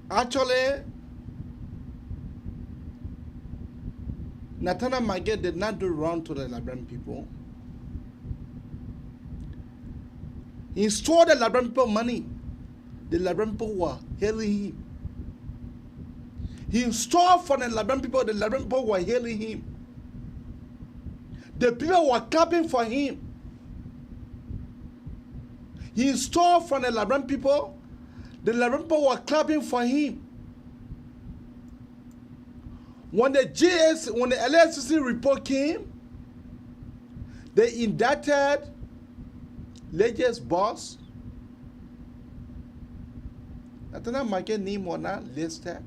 Actually, Natana Mage did not do wrong to the Liberian people. He stole the Liberian people money. The Liberian people were hailing him. He stole from the Liberian people were hailing him. The people were clapping for him. He stole from the Liberian people were clapping for him. When the LSCC report came, they indicted latest boss, Nathaniel Magay name was not listed.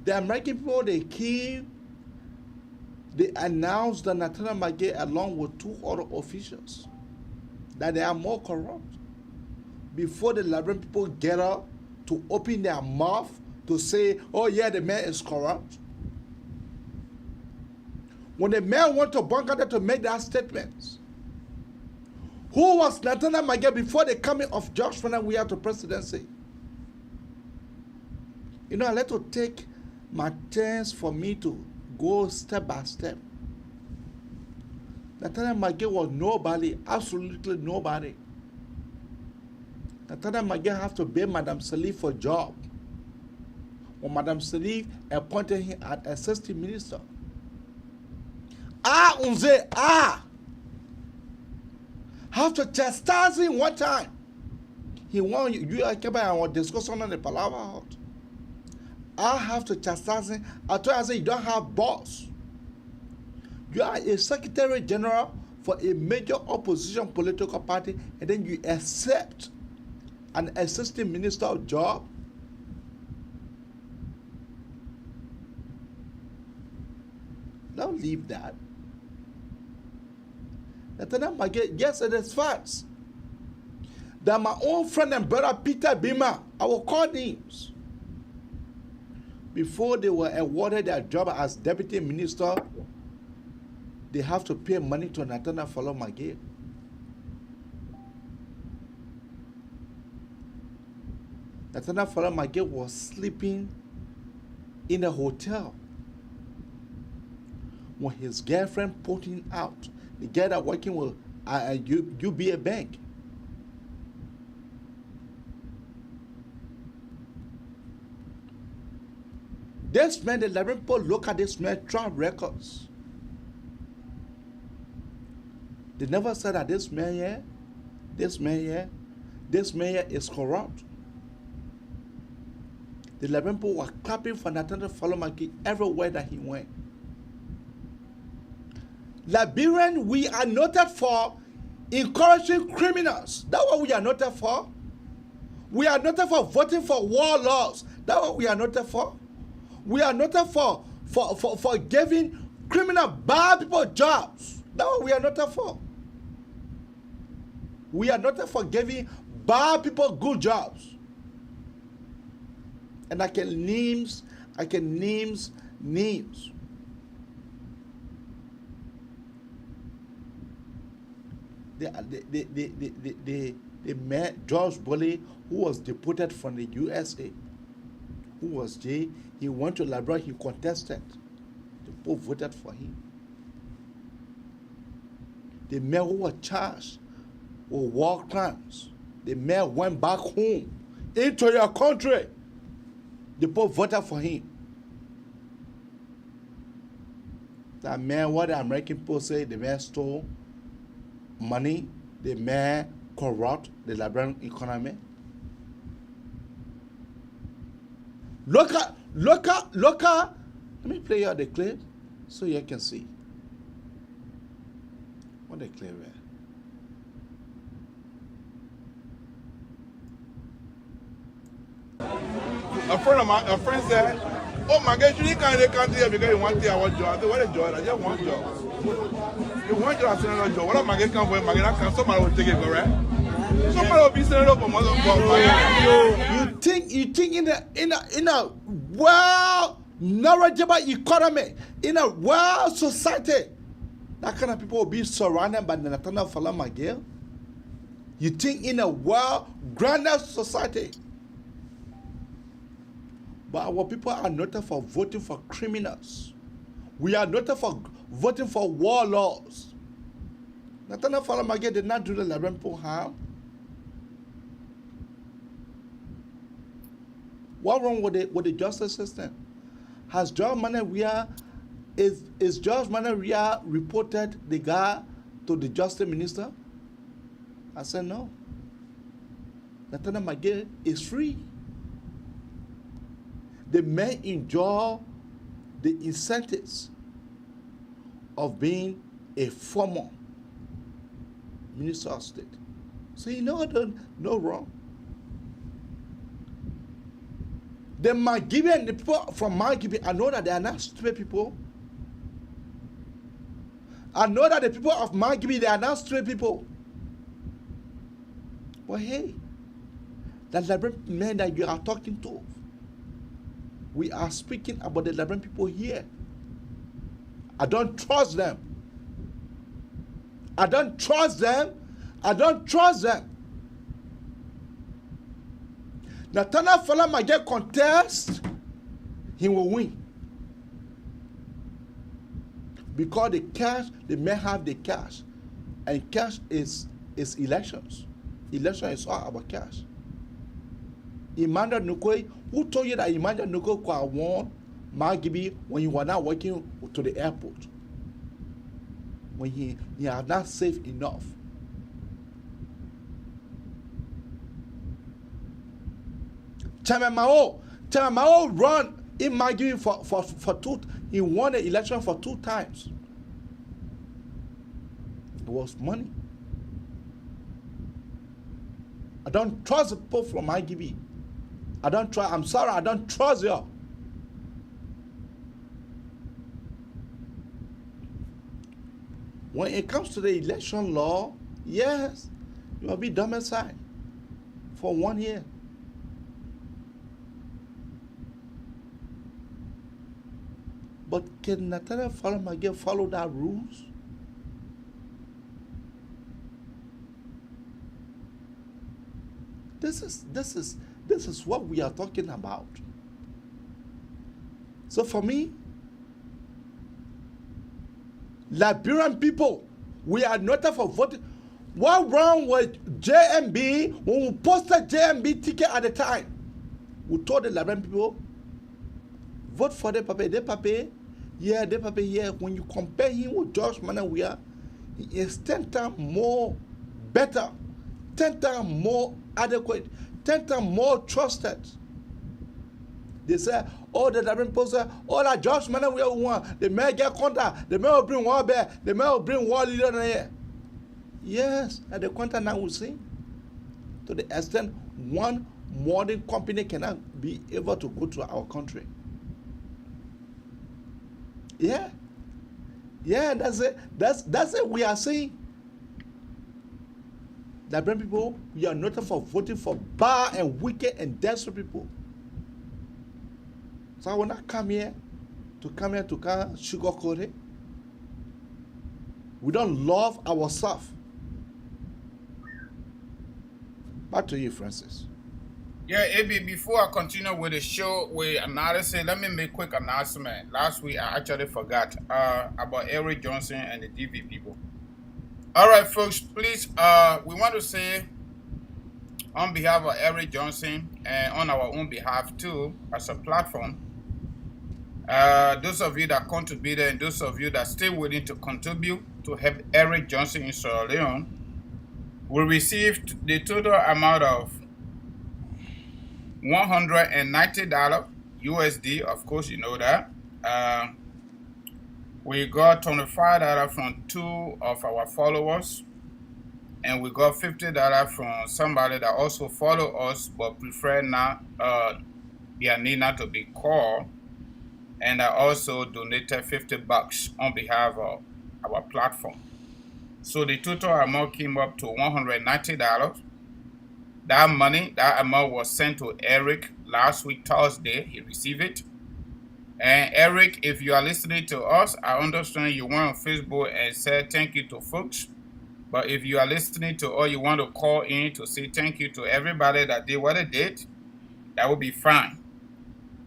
The American people, they announced that Nathaniel Magay, along with 2 other officials, that they are more corrupt. Before the Liberian people get up to open their mouth to say, oh yeah, the man is corrupt. When the man went to bunker to make that statement, who was Nathaniel Magay before the coming of George Weah to presidency? You know, I like to take my chance for me to go step by step. Nathaniel Magay was nobody, absolutely nobody. Nathaniel Magay have to beg Madame Salif for a job. When Madame Salif appointed him as assistant minister. Have to chastise him one time. He want you came and discussing on the Palava Hut. I have to chastise him. I told him, I said, you don't have boss. You are a secretary general for a major opposition political party, and then you accept an assistant minister job. Don't leave that. Nathaniel Magay, yes, it is facts. That my own friend and brother Peter Bima, I will call names, before they were awarded their job as deputy minister, they have to pay money to Nathaniel Magay. Nathaniel Magay was sleeping in a hotel when his girlfriend put him out. The guy that working with UBA Bank. This man, the Liberian people look at this man track records. They never said that this man here is corrupt. The Liberian people were clapping for Nathaniel Magay everywhere that he went. Liberian, we are noted for encouraging criminals. That's what we are noted for. We are noted for voting for warlords. That's what we are noted for. We are noted for giving criminal bad people jobs. That's what we are noted for. We are noted for giving bad people good jobs. And I can names. The man George Bully, who was deported from the USA, who was Jay, he went to Liberia, he contested. The people voted for him. The men who were charged with war crimes, the men went back home into your country. The people voted for him. That man, what the American people say, the man stole money, the man corrupt the Liberian economy. Look at, let me play you the clip so you can see what the clip is. A friend said, oh my God, you can't come here because you want to have a job. I said, what a job? I just want a job. You want to have a job. What am I going to come for? Somebody will take it, correct? Somebody will be sending up for mother. You think in a well knowledgeable economy, in a well society, that kind of people will be surrounded by the Nathaniel Magay? You think in a well grounded society? But our people are noted for voting for criminals. We are noted for voting for warlords. Nathaniel Magay did not do the Liberian people harm. What's wrong with the justice system? Has George Weah is George Weah reported the guy to the justice minister? I said no. Nathaniel Magay is free. The men enjoy the incentives of being a former Minister of State. So you know no wrong. The Magibi and the people from Magibi, I know that they are not stupid people. I know that the people of Magibi, they are not stupid people. But hey, that Liberian men that you are talking to, we are speaking about the Liberian people here. I don't trust them. I don't trust them. I don't trust them. Nathaniel Fala might get contest, he will win. Because the cash, they may have the cash. And cash is elections. Election is all about cash. Emmanuel Nukwe, who told you that Emmanuel Nukwe could have won Magibi when you were not working to the airport? When he are not safe enough. Chairman Mao run in Magibi for two. He won the election for 2 times. It was money. I don't trust the people from Magibi. I'm sorry, I don't trust you. When it comes to the election law, yes, you will be domiciled for 1 year. But can Nathaniel follow that rules? This is what we are talking about. So for me, Liberian people, we are not for voting. What wrong with JMB when we posted JMB ticket at the time? We told the Liberian people, vote for the paper. The paper, yeah, the paper here. When you compare him with George Manawia, he is 10 times more better, 10 times more adequate, 10 times more trusted. They say, oh, the Liberian people say, oh, that George Manawia won. The may get Contrad. The may will bring war bear. The may will bring war leader here. Yes, at the Contrad now we see. To the extent one modern company cannot be able to go to our country. Yeah, that's it. That's it. We are saying, Liberian people, we are not for voting for bad and wicked and desperate people. So I will not come here to sugarcoat it. We don't love ourselves. Back to you, Francis. Yeah, AB, before I continue with the show with analysis, let me make a quick announcement. Last week, I actually forgot about Eric Johnson and the DV people. All right, folks, please, we want to say on behalf of Eric Johnson and on our own behalf too, as a platform, those of you that contributed and those of you that still willing to contribute to help Eric Johnson in Sierra Leone, we received the total amount of $190 USD. Of course, you know that. We got $25 from 2 of our followers, and we got $50 from somebody that also follow us but prefer not their name not to be called. And I also donated $50 on behalf of our platform. So the total amount came up to $190. That money, that amount was sent to Eric last week, Thursday. He received it. And Eric, if you are listening to us, I understand you went on Facebook and said thank you to folks. But if you are listening to or you want to call in to say thank you to everybody that did what they did, that would be fine.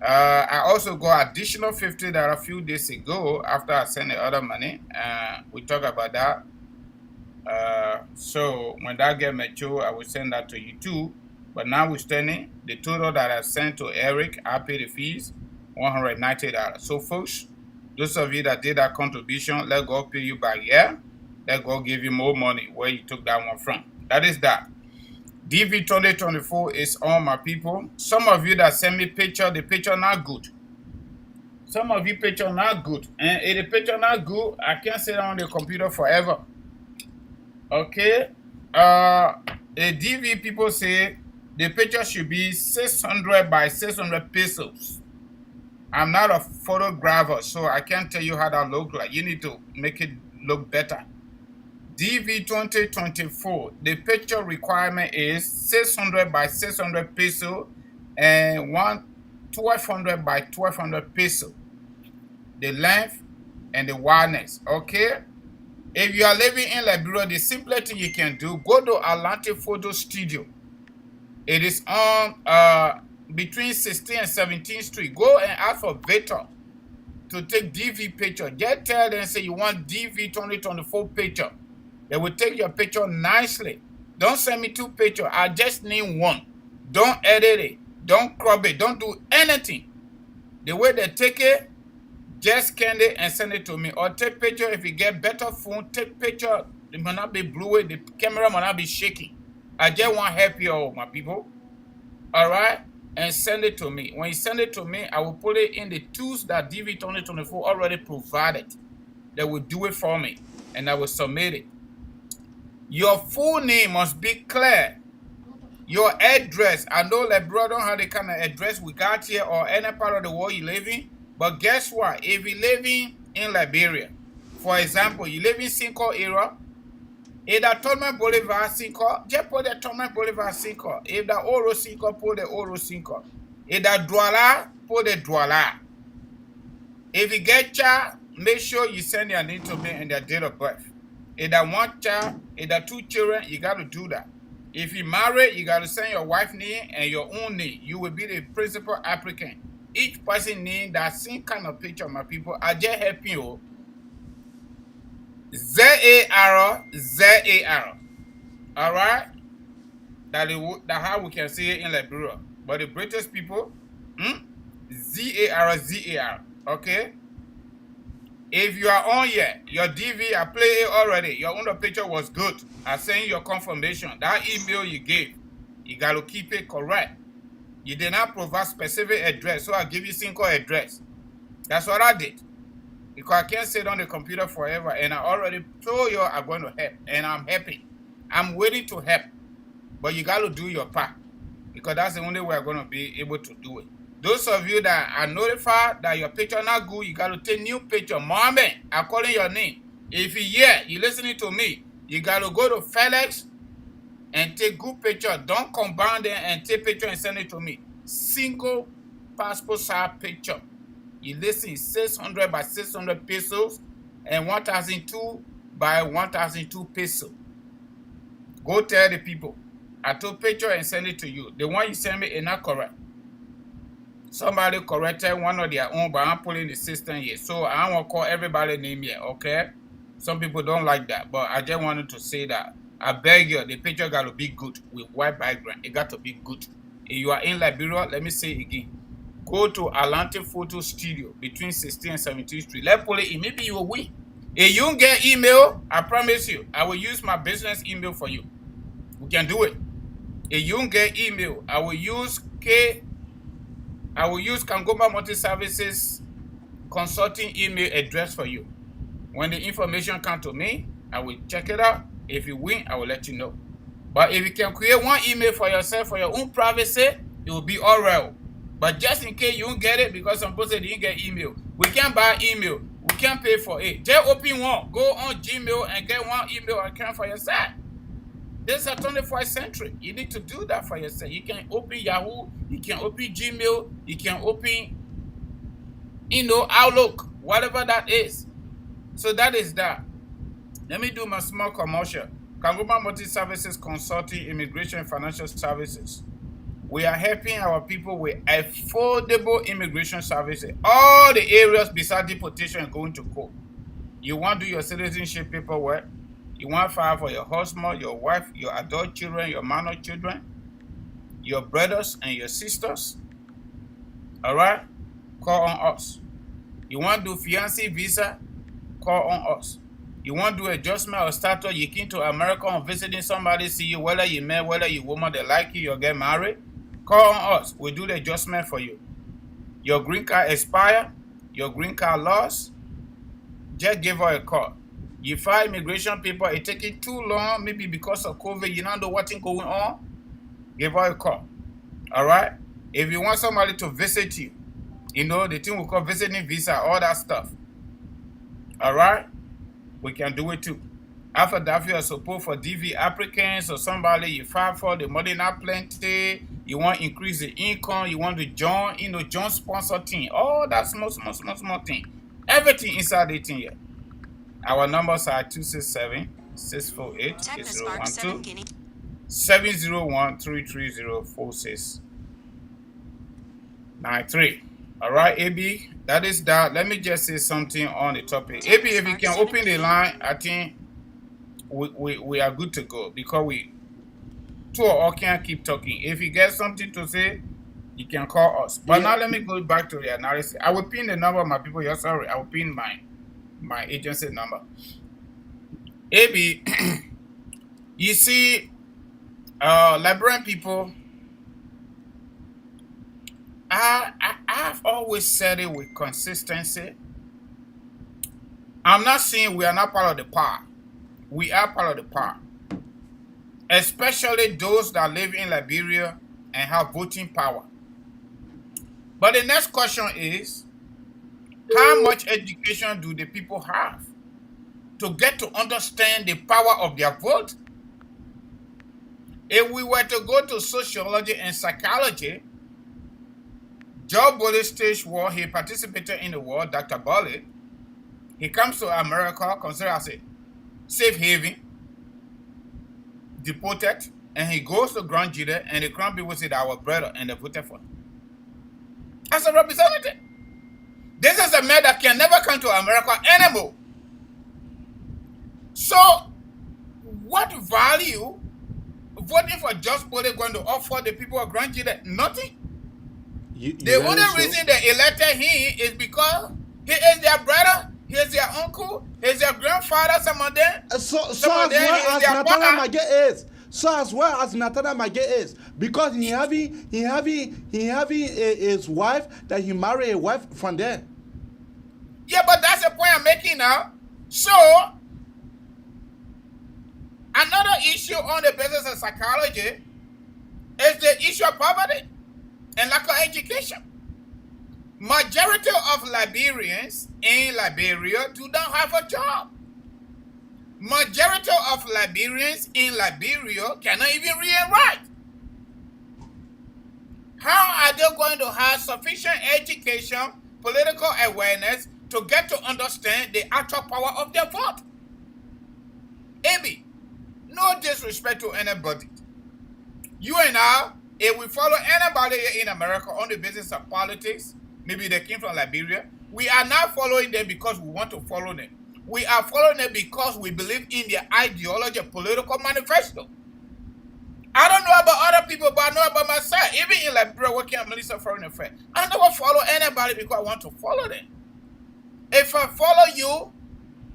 I also got additional $50 a few days ago after I sent the other money. We talk about that. So when that get mature, I will send that to you too. But now we're standing the total that I sent to Eric, I pay the fees, $190. So folks, those of you that did that contribution, let God pay you back. Yeah, let God give you more money where you took that one from. That is that. DV 2024 is all my people. Some of you that send me picture, the picture not good. Some of you picture not good. And if the picture not good, I can't sit on the computer forever. Okay? The DV people say the picture should be 600 by 600 pixels. I'm not a photographer, so I can't tell you how that look like. You need to make it look better. DV 2024, the picture requirement is 600 by 600 pixel and 1200 by 1200 pixel. The length and the wideness, okay? If you are living in Liberia, the simplest thing you can do, go to Atlantic Photo Studio. It is on between 16th and 17th Street. Go and ask for Victor to take DV picture. Just tell them, say you want DV 2024 picture. They will take your picture nicely. Don't send me 2 pictures. I just need 1. Don't edit it. Don't crop it. Don't do anything. The way they take it, just scan it and send it to me. Or take picture. If you get better phone, take picture. It might not be blue. The camera might not be shaking. I just want to help you all, my people. All right? And send it to me. When you send it to me, I will put it in the tools that DV 2024 already provided. They will do it for me. And I will submit it. Your full name must be clear. Your address. I know Liberia don't have the kind of address we got here or any part of the world you live in. But guess what? If you living in Liberia, for example, you live in Cinco area, if that Tournament Boulevard Cinco, just put the Tournament Boulevard Cinco. If that Oro Cinco, put the Oro Cinco. If that Douala, put the Douala. If you get child, make sure you send your name to me and their date of birth. If that 1 child, if that 2 children, you got to do that. If you marry, you got to send your wife's name and your own name. You will be the principal applicant. Each person need that same kind of picture, my people. I just help you. ZAR. All right? That's how we can see it in Liberia. But the British people, ZAR. Okay? If you are on here, your DV, I play it already. Your own picture was good. I sent you your confirmation. That email you gave, you got to keep it correct. You did not provide specific address, so I give you single address. That's what I did. Because I can't sit on the computer forever, and I already told you I'm going to help, and I'm happy. I'm willing to help, but you got to do your part, because that's the only way I'm going to be able to do it. Those of you that are notified that your picture not good, you got to take new picture. Mohammed, I'm calling your name. If you're listening to me, you got to go to FedEx and take good picture. Don't combine them and take picture and send it to me. Single passport size picture. You listen, 600 by 600 pesos and 1,002 by 1,002 pesos. Go tell the people. I took picture and send it to you. The one you send me is not correct. Somebody corrected one of their own, but I'm putting the system here. So I don't want to call everybody's name here, okay? Some people don't like that, but I just wanted to say that. I beg you, the picture got to be good with white background. It got to be good. If you are in Liberia, let me say it again. Go to Atlantic Photo Studio between 16th and 17th Street. Let's pull it in. Maybe you will win. If you don't get email, I promise you, I will use my business email for you. We can do it. If you don't get email, I will use Kangoma Multi Services consulting email address for you. When the information comes to me, I will check it out. If you win, I will let you know. But if you can create one email for yourself for your own privacy, it will be all right. But just in case you don't get it, because some people say they didn't get email, we can't buy email. We can't pay for it. Just open one. Go on Gmail and get one email account for yourself. This is a 21st century. You need to do that for yourself. You can open Yahoo. You can open Gmail. You can open, Outlook. Whatever that is. So that is that. Let me do my small commercial. Kangoma Multi Services Consulting, Immigration and Financial Services. We are helping our people with affordable immigration services. All the areas besides deportation and going to court. You want to do your citizenship paperwork. You want to file for your husband, your wife, your adult children, your minor children, your brothers and your sisters. All right? Call on us. You want to do fiancé visa? Call on us. You want to do adjustment or status, you came to America and visiting somebody, see you, whether you met, whether you woman, they like you, get married. Call on us. We'll do the adjustment for you. Your green card expire, your green card lost, just give her a call. You file immigration paper, it taking too long, maybe because of COVID, you don't know what's going on, give her a call. All right? If you want somebody to visit you, you know, the thing we call visiting visa, all that stuff. All right? We can do it too. After that, if you are support for DV applicants or somebody you file for, the money not plenty, you want to increase the income, you want to join, you know, join sponsor thing. All that small thing. Everything inside the thing here. Our numbers are 267-648-8012, 701-330-4693. All right, AB, that is that. Let me just say something on the topic. AB, if you can open the line, I think we are good to go, because we two or all can't keep talking. If you get something to say, you can call us. But now let me go back to the analysis. I will pin the number of my people. You're sorry. I will pin my agency number. AB, you see, Liberian people, I've always said it with consistency. I'm not saying we are not part of the power. We are part of the power. Especially those that live in Liberia and have voting power. But the next question is, how much education do the people have to get to understand the power of their vote? If we were to go to sociology and psychology, Joe Bully stage war, he participated in the war, Dr. Bully. He comes to America, considered as a safe haven, deported, and he goes to Grand Judah, and the Crown people said, our brother, and they voted for him. As a representative. This is a man that can never come to America anymore. So, what value voting for Just Bully going to offer the people of Grand Judah? Nothing. The only reason they elected him is because he is their brother, he is their uncle, he is their grandfather, some of them. So as well as Nathaniel Magé is. So as well as Nathaniel Magé is. Because he having his wife, that he married a wife from there. Yeah, but that's the point I'm making now. So, another issue on the basis of psychology is the issue of poverty and lack of education. Majority of Liberians in Liberia do not have a job. Majority of Liberians in Liberia cannot even read and write. How are they going to have sufficient education, political awareness to get to understand the actual power of their vote? AB, no disrespect to anybody. You and I, if we follow anybody in America on the basis of politics, maybe they came from Liberia, we are not following them because we want to follow them. We are following them because we believe in their ideology, political manifesto. I don't know about other people, but I know about myself. Even in Liberia, working at Minister of Foreign Affairs, I never follow anybody because I want to follow them. If I follow you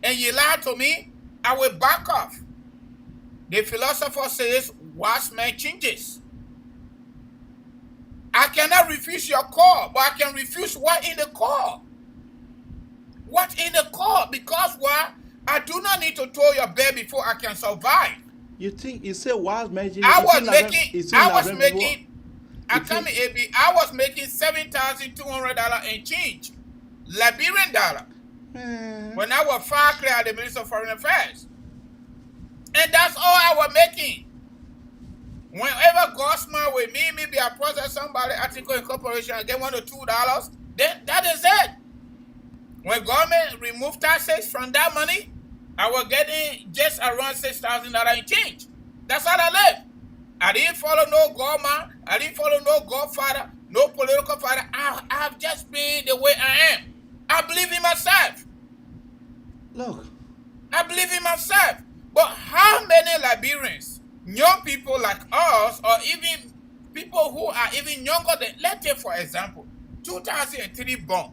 and you lie to me, I will back off. The philosopher says, wise man changes. I cannot refuse your call, but I can refuse what in the call. What in the call? Because why? I do not need to throw your bed before I can survive. You think you say wise man? I was making $7,200 and change, Liberian dollar. When I was far clear at the Minister of Foreign Affairs. And that's all I was making. Whenever God smile with me, maybe I process somebody, article in corporation, I get $1 or $2, then that is it. When government removed taxes from that money, I was getting just around $6,000 in change. That's how I live. I didn't follow no government. I didn't follow no godfather, no political father. I have just been the way I am. I believe in myself. Look. I believe in myself. But how many Liberians, young people like us, or even people who are even younger than, let's take for example, 2003 born,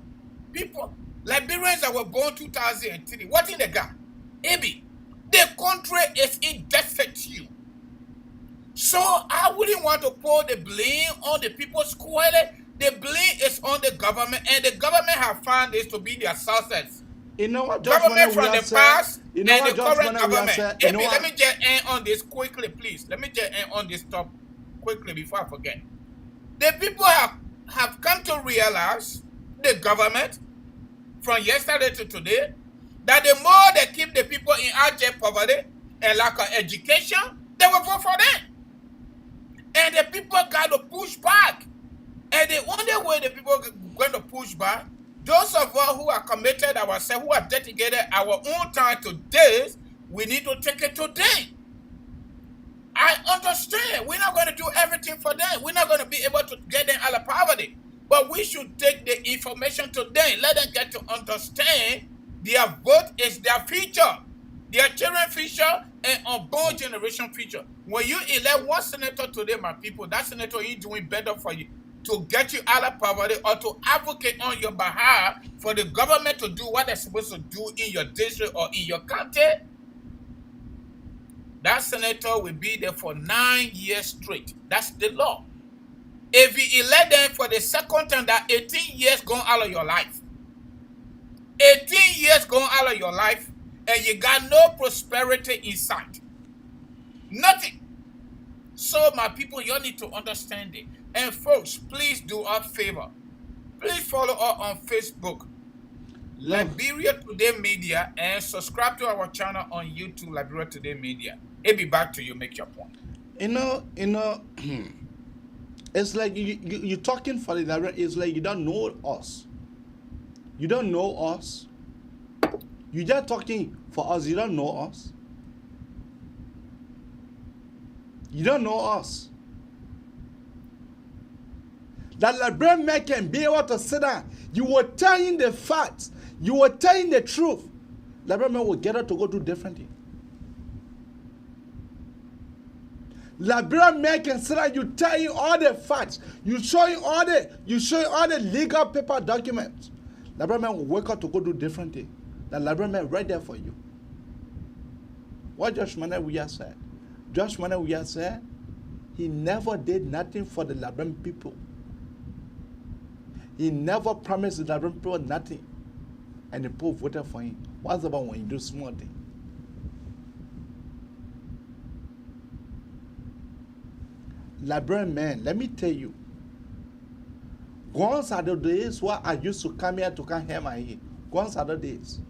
people, Liberians that were born 2003, what in the gap? AB, the country is in destitute. So I wouldn't want to put the blame on the people squarely. The blame is on the government, and the government have found this to be their success. You know what? Government from the past you know and what, the Judge current Mane, we have government. said, you know Let what? me just end on this quickly, please. Let me just end on this topic quickly before I forget. The people have come to realize, the government, from yesterday to today, that the more they keep the people in abject poverty and lack of education, they will vote for them. And the people got to push back. And the only way the people are going to push back, those of us who are committed ourselves, who have dedicated our own time to this, we need to take it today. I understand. We're not going to do everything for them. We're not going to be able to get them out of poverty. But we should take the information today. Let them get to understand their vote is their future. Their children's future and unborn generation future. When you elect one senator today, my people, that senator ain't doing better for you to get you out of poverty or to advocate on your behalf for the government to do what they're supposed to do in your district or in your county. That senator will be there for 9 years straight. That's the law. If you elect them for the second time, that 18 years gone out of your life. 18 years gone out of your life, and you got no prosperity in sight. Nothing. So, my people, you need to understand it. And folks, please do us a favor. Please follow us on Facebook, Liberia Today Media, and subscribe to our channel on YouTube, Liberia Today Media. It'll be back to you, make your point. You know, it's like you're talking for the Liberia. It's like you don't know us. You don't know us. You're just talking for us. You don't know us. You don't know us. That Liberian man can be able to sit down. You were telling the facts. You were telling the truth. Liberian man will get up to go do different things. Liberian man can sit down. You telling all the facts. You showing all the legal paper documents. Liberian man will wake up to go do different things. The Liberian man right there for you. What Judge Mane we have said? Judge Mane we have said he never did nothing for the Liberian people. He never promised the Liberian people nothing. And the people voted for him. What's about when you do small things? Liberian man, let me tell you. Once are the days where I used to come here to come hear my ear. Once are the days.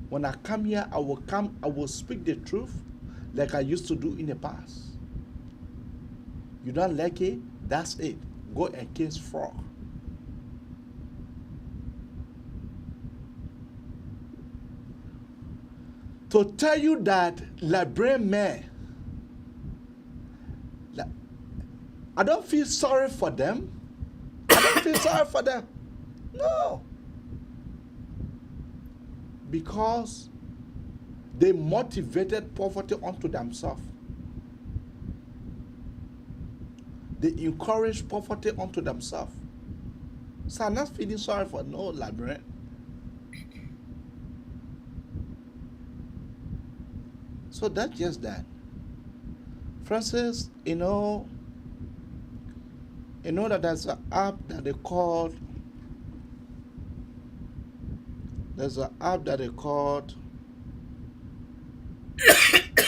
When I come here, I will speak the truth like I used to do in the past. You don't like it? That's it. Go and kiss frog. To tell you that Liberian man, I don't feel sorry for them. I don't feel sorry for them. No. Because they motivated poverty onto themselves. They encouraged poverty onto themselves. So I'm not feeling sorry for no Liberian. So that's just that. Francis, you know that there's an app that they called,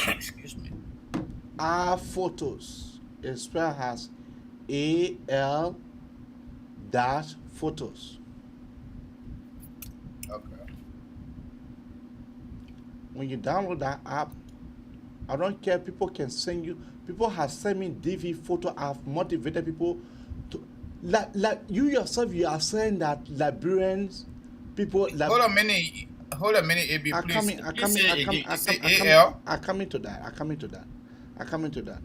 Excuse me. Our Photos. It spelled as AL-Photos. Okay. When you download that app, I don't care, people can send you, people have sent me DV photo. I've motivated people to, like you yourself, you are saying that Liberians, people. Hold a minute, AB, I please. come into that.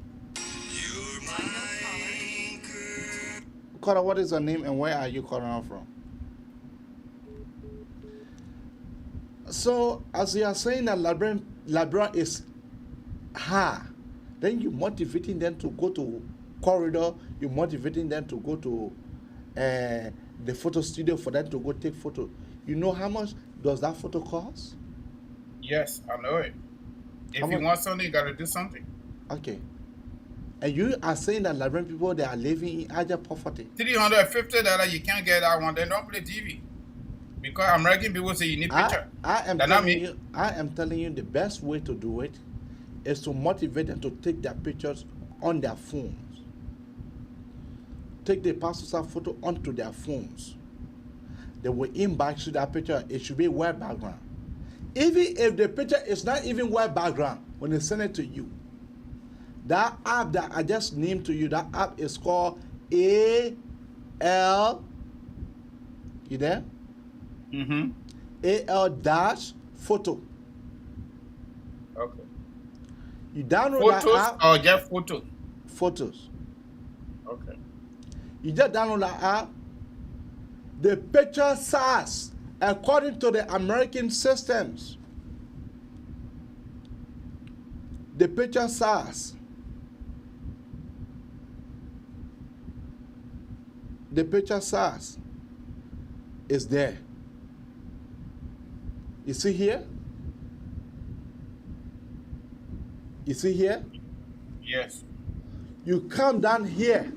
Caller, what is your name and where are you calling out from? So, as you are saying that Liberian is hard, then you're motivating them to go to corridor, you're motivating them to go to the photo studio for them to go take photo. You know how much does that photo cost? Yes, I know it. If you want something, you got to do something. Okay. And you are saying that Liberian people, they are living in abject poverty. $350, you can't get that one. They don't play TV. Because American people say you need picture. I am telling you the best way to do it is to motivate them to take their pictures on their phones. Take the passport photo onto their phones. They will inbox you that picture. It should be white background. Even if the picture is not even white background, when they send it to you, that app that I just named to you, that app is called AL. You there? AL-photo. Okay. You download photos that app. Or just photo? Photos. Okay. You just download that app. The picture size, according to the American systems, the picture size, is there. You see here? You see here? Yes. You come down here.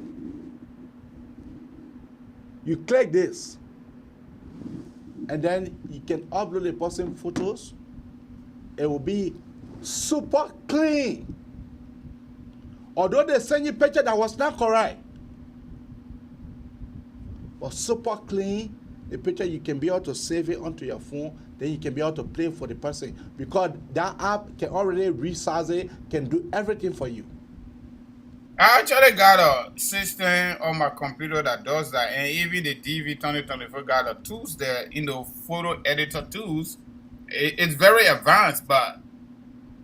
You click this. And then you can upload the person photos. It will be super clean. Although they send you a picture that was not correct. But super clean. The picture, you can be able to save it onto your phone, then you can be able to play for the person, because that app can already resize it, can do everything for you. I actually got a system on my computer that does that, and even the DV 2024 got a tools there, photo editor tools. It's very advanced, but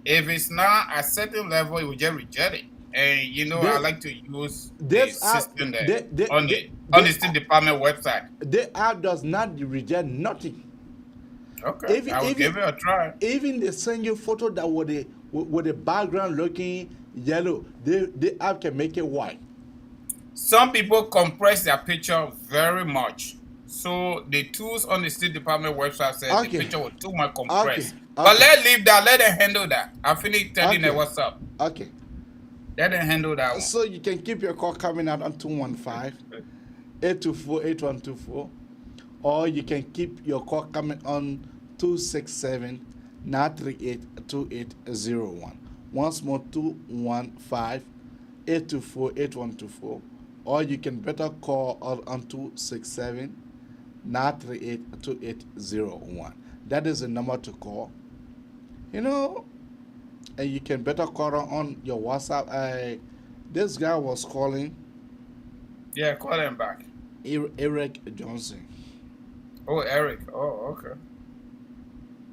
if it's not at a certain level, it will just reject it. And I like to use this system there on the State Department website. The app does not reject nothing. Okay, I will give it a try. Even they send you photo that with the background looking yellow, the app can make it white. Some people compress their picture very much. So the tools on the State Department website says the picture was too much compressed. But let's leave that. Let them handle that. I finished telling them what's up. Okay. Let them handle that one. So you can keep your call coming out on 215-824-8124. Or you can keep your call coming on 267-938-2801. Once more, 215-824-8124. Or you can better call on 267-938-2801. That is the number to call. And you can better call on your WhatsApp. This guy was calling. Yeah, call him back. Eric Johnson. Oh, Eric. Oh, okay.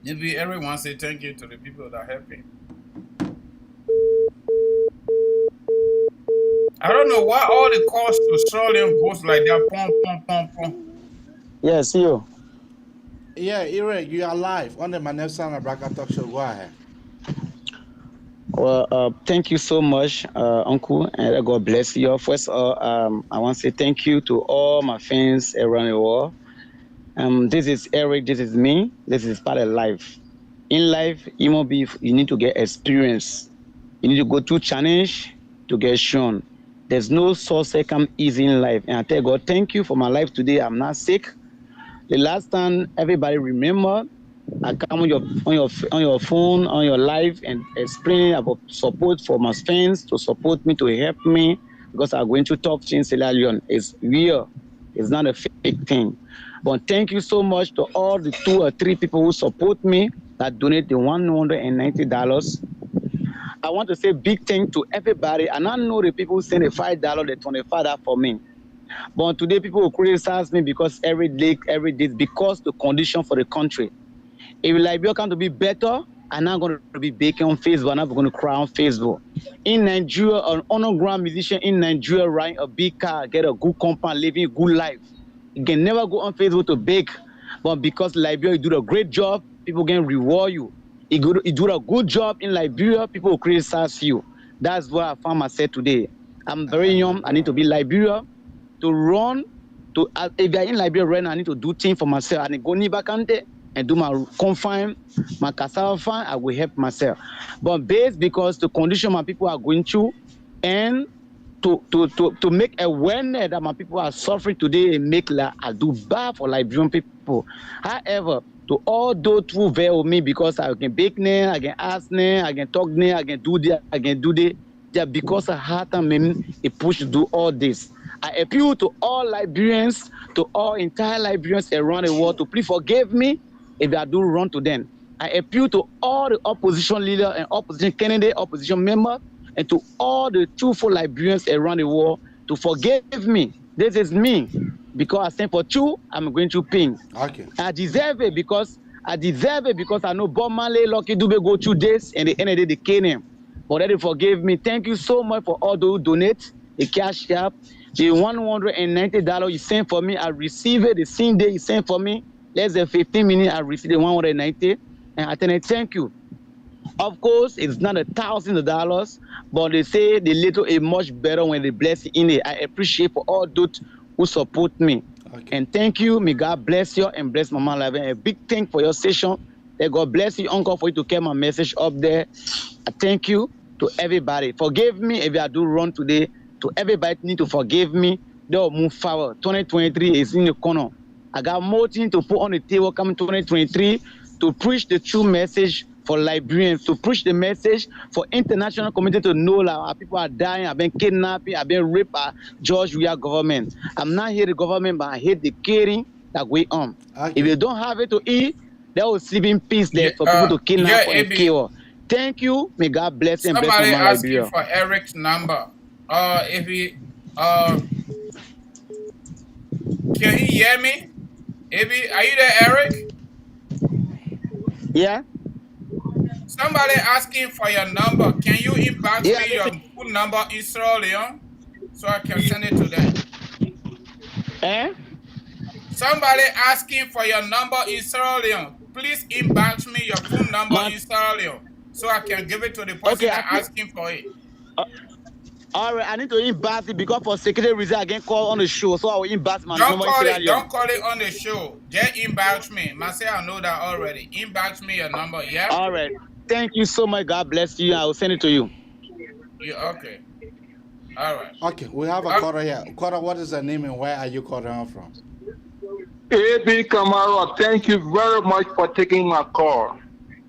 Maybe Eric wants to say thank you to the people that helped him. I don't know why all the calls to Sterling goes like that. Pom, pom, pom, pom. Yes, you. Yeah, Eric, you are live on the Manefsan Abraka Talk Show. Go ahead. Well, thank you so much, Uncle, and God bless you. First of all, I want to say thank you to all my fans around the world. This is Eric, this is me, this is part of life. In life, you need to get experience. You need to go through challenge to get shown. There's no source that come easy in life. And I tell God, thank you for my life today. I'm not sick. The last time everybody remember, I come on your phone, on your live, and explain about support for my fans, to support me, to help me, because I'm going to talk to Sierra Leone. It's real. It's not a fake thing. But thank you so much to all the 2 or 3 people who support me, that donate the $190. I want to say big thank to everybody. And I know the people who send the $5, the $25 for me. But today people will criticize me because every day, because the condition for the country. If Liberia can to be better, I'm not going to be baking on Facebook. I'm not going to cry on Facebook. In Nigeria, an underground musician in Nigeria riding a big car, get a good compound, living a good life. You can never go on Facebook to bake. But because Liberia, you do a great job, people can reward you. You do a good job in Liberia, people will criticize you. That's where I found myself today. I'm very young. I need to be Liberia to run. If you're in Liberia right now, I need to do things for myself. I need to go Nibakante and do my confine, my cassava farm. I will help myself. But based because the condition my people are going through, and to make awareness that my people are suffering today and make like I do bad for Liberian people. However, to all those who veil me because I can bake name, I can ask name, I can talk name, I can do that, I can do that. That because of heart and me, it push to do all this. I appeal to all Liberians, to all entire Liberians around the world to please forgive me if I do wrong to them. I appeal to all the opposition leaders and opposition candidate, opposition members, and to all the truthful Liberians around the world to forgive me. This is me. Because I stand for truth, I'm going to pain. Okay. I deserve it because I know Bob Marley, Lucky Dube go through this and the end of the day they kill him. But they forgive me. Thank you so much for all those who donate, the cash app, the $190 you sent for me. I received it the same day you sent for me. Less than 15 minutes, I received the $190. And I tell you, thank you. Of course, it's not $1,000, but they say the little is much better when they bless it in it. I appreciate for all those who support me. Okay. And thank you. May God bless you and bless Mama Live. A big thank for your session. May God bless you, Uncle, for you to carry my message up there. I thank you to everybody. Forgive me if I do wrong today. To everybody need to forgive me. They'll move forward. 2023 is in the corner. I got more things to put on the table coming 2023 to preach the true message for Liberians, to preach the message for international community to know that our people are dying, have been kidnapped, have been raped by George Weah government. I'm not here the government, but I hate the killing that going on. Okay. If you don't have it to eat, they will sleep in peace there for people to kidnap and kill. Thank you. May God bless and bless Somebody asking Liberia. for Eric's number. If he can he hear me? Are you there, Eric? Yeah. Somebody asking for your number. Can you inbox me your full number in Sierra Leone so I can send it to them? Eh? Somebody asking for your number in Sierra Leone. Please inbox me your full number in Sierra Leone so I can give it to the person that asking for it. All right, I need to inbox it because for security reasons I can't call on the show, so I will inbox my number. Don't call it on the show. Just inbox me. Myself, I know that already. Inbox me your number, yeah? All right. Thank you so much. God bless you. I will send it to you. Yeah, okay. All right. Okay, we have a caller here. Caller, what is the name and where are you calling from? AB Kamara, thank you very much for taking my call.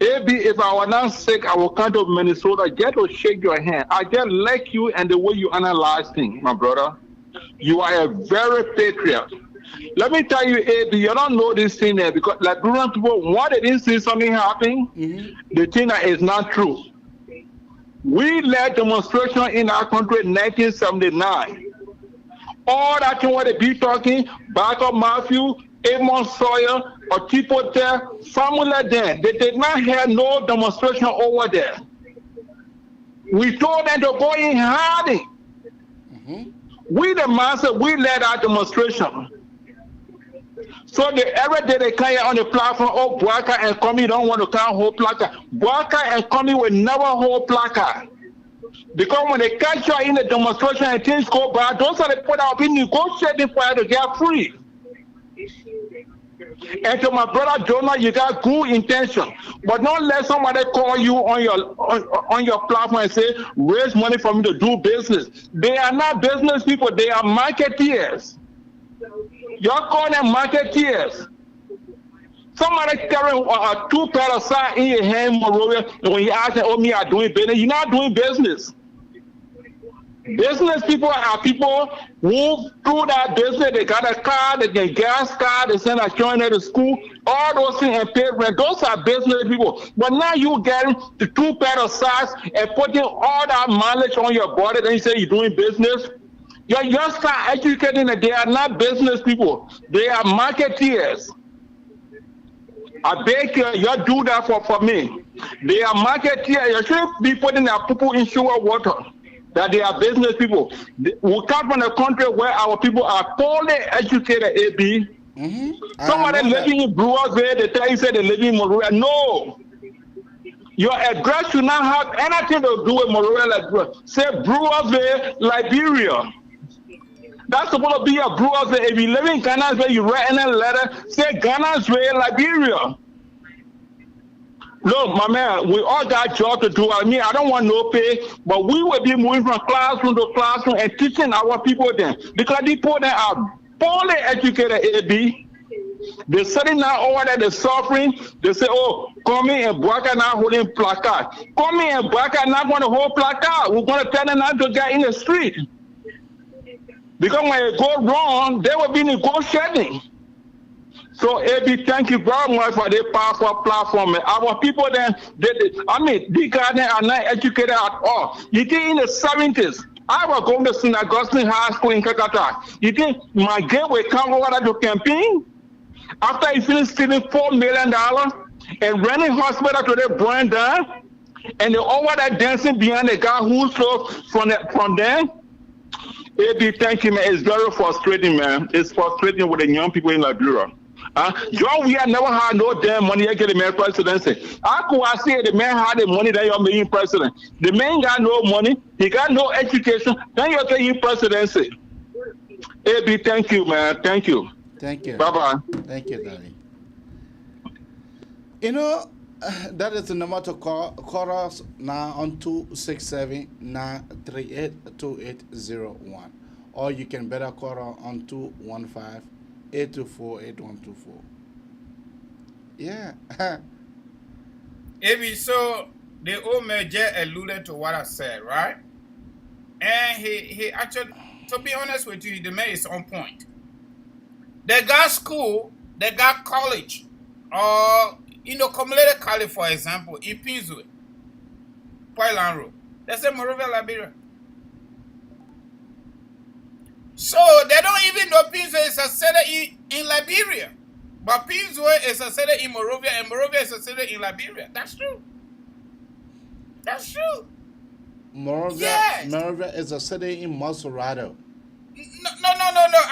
AB, if I was not sick, I will come to Minnesota just to shake your hand. I just like you and the way you analyze things, my brother. You are a very patriot. Let me tell you, AB, you don't know this thing there because Liberian people, why they didn't see something happen, the thing that is not true. We led demonstration in our country in 1979. All that thing what they be talking, Barker Matthew, Amon Sawyer, or people there, family there, they did not have no demonstration over there. We told them to go in hiding. We the master, we led our demonstration. So every day they come here on the platform, oh, Boaka and Cummings don't want to come hold placard. Boaka and Cummings will never hold placard. Because when they catch you in the demonstration and things go bad, those are the people that have been negotiating for you to get free. And to my brother Jonah, you got good intention, but don't let somebody call you on your platform and say, raise money for me to do business. They are not business people, they are marketeers. You're calling them marketeers. Somebody carrying a 2 pair of socks in your hand, Monrovia, and when you ask them, oh, me, I'm doing business, you're not doing business. Business people are people who do that business. They got a car, they get gas card, they send a children to school, all those things and pay rent. Those are business people. But now you getting the 2 pair of socks and putting all that mileage on your body, then you say you're doing business. You start educating that they are not business people. They are marketeers. I beg you, you do that for me. They are marketeers. You should be putting their people in sugar water. That they are business people. We come from a country where our people are poorly educated, AB. Somebody living in Brewersville, they tell you say they live in Monrovia. No. Your address should not have anything to do with Monrovia. Say Brewersville, Liberia. That's supposed to be a Brewersville. If you live in Ghana's way, you write in a letter, say Ghana's way, Liberia. Look, my man, we all got job to do. I mean, I don't want no pay, but we will be moving from classroom to classroom and teaching our people then. Because these people that are poorly educated, AB, they're sitting down over there, they're suffering. They say, oh, Cummings and Bwaka now holding placard. Cummings and Bwaka not going to hold placard. We're going to tell them not to get in the street. Because when it go wrong, they will be negotiating. So, AB, thank you very much for this powerful platform. Our people then, these guys are not educated at all. You think in the 70s, I was going to St. Augustine High School in Calcutta. You think my game will come over to campaign? After he finished stealing $4 million and running hospital to the brand down, and they over there dancing behind the guy who stole from there. AB, thank you, man. It's very frustrating, man. It's frustrating with the young people in Liberia. John, we have never had no damn money to get the man presidency. I see the man had the money that you're making president. The man got no money. He got no education. Then you're taking presidency. AB, thank you, man. Thank you. Thank you. Bye-bye. Thank you, Daddy. You know, that is the number to call us now on 267-938-2801. Or you can better call us on 215-824-8124. Yeah. Maybe so the old man just alluded to what I said, right? And he actually, to be honest with you, the man is on point. They got school, they got college, or community college, for example, in Pinzue, Poilan Road. That's in Monrovia, Liberia. So they don't even know Pinzue is a city in Liberia. But Pinzue is a city in Monrovia, and Monrovia is a city in Liberia. That's true. That's true. Monrovia is a city in Maserado. No.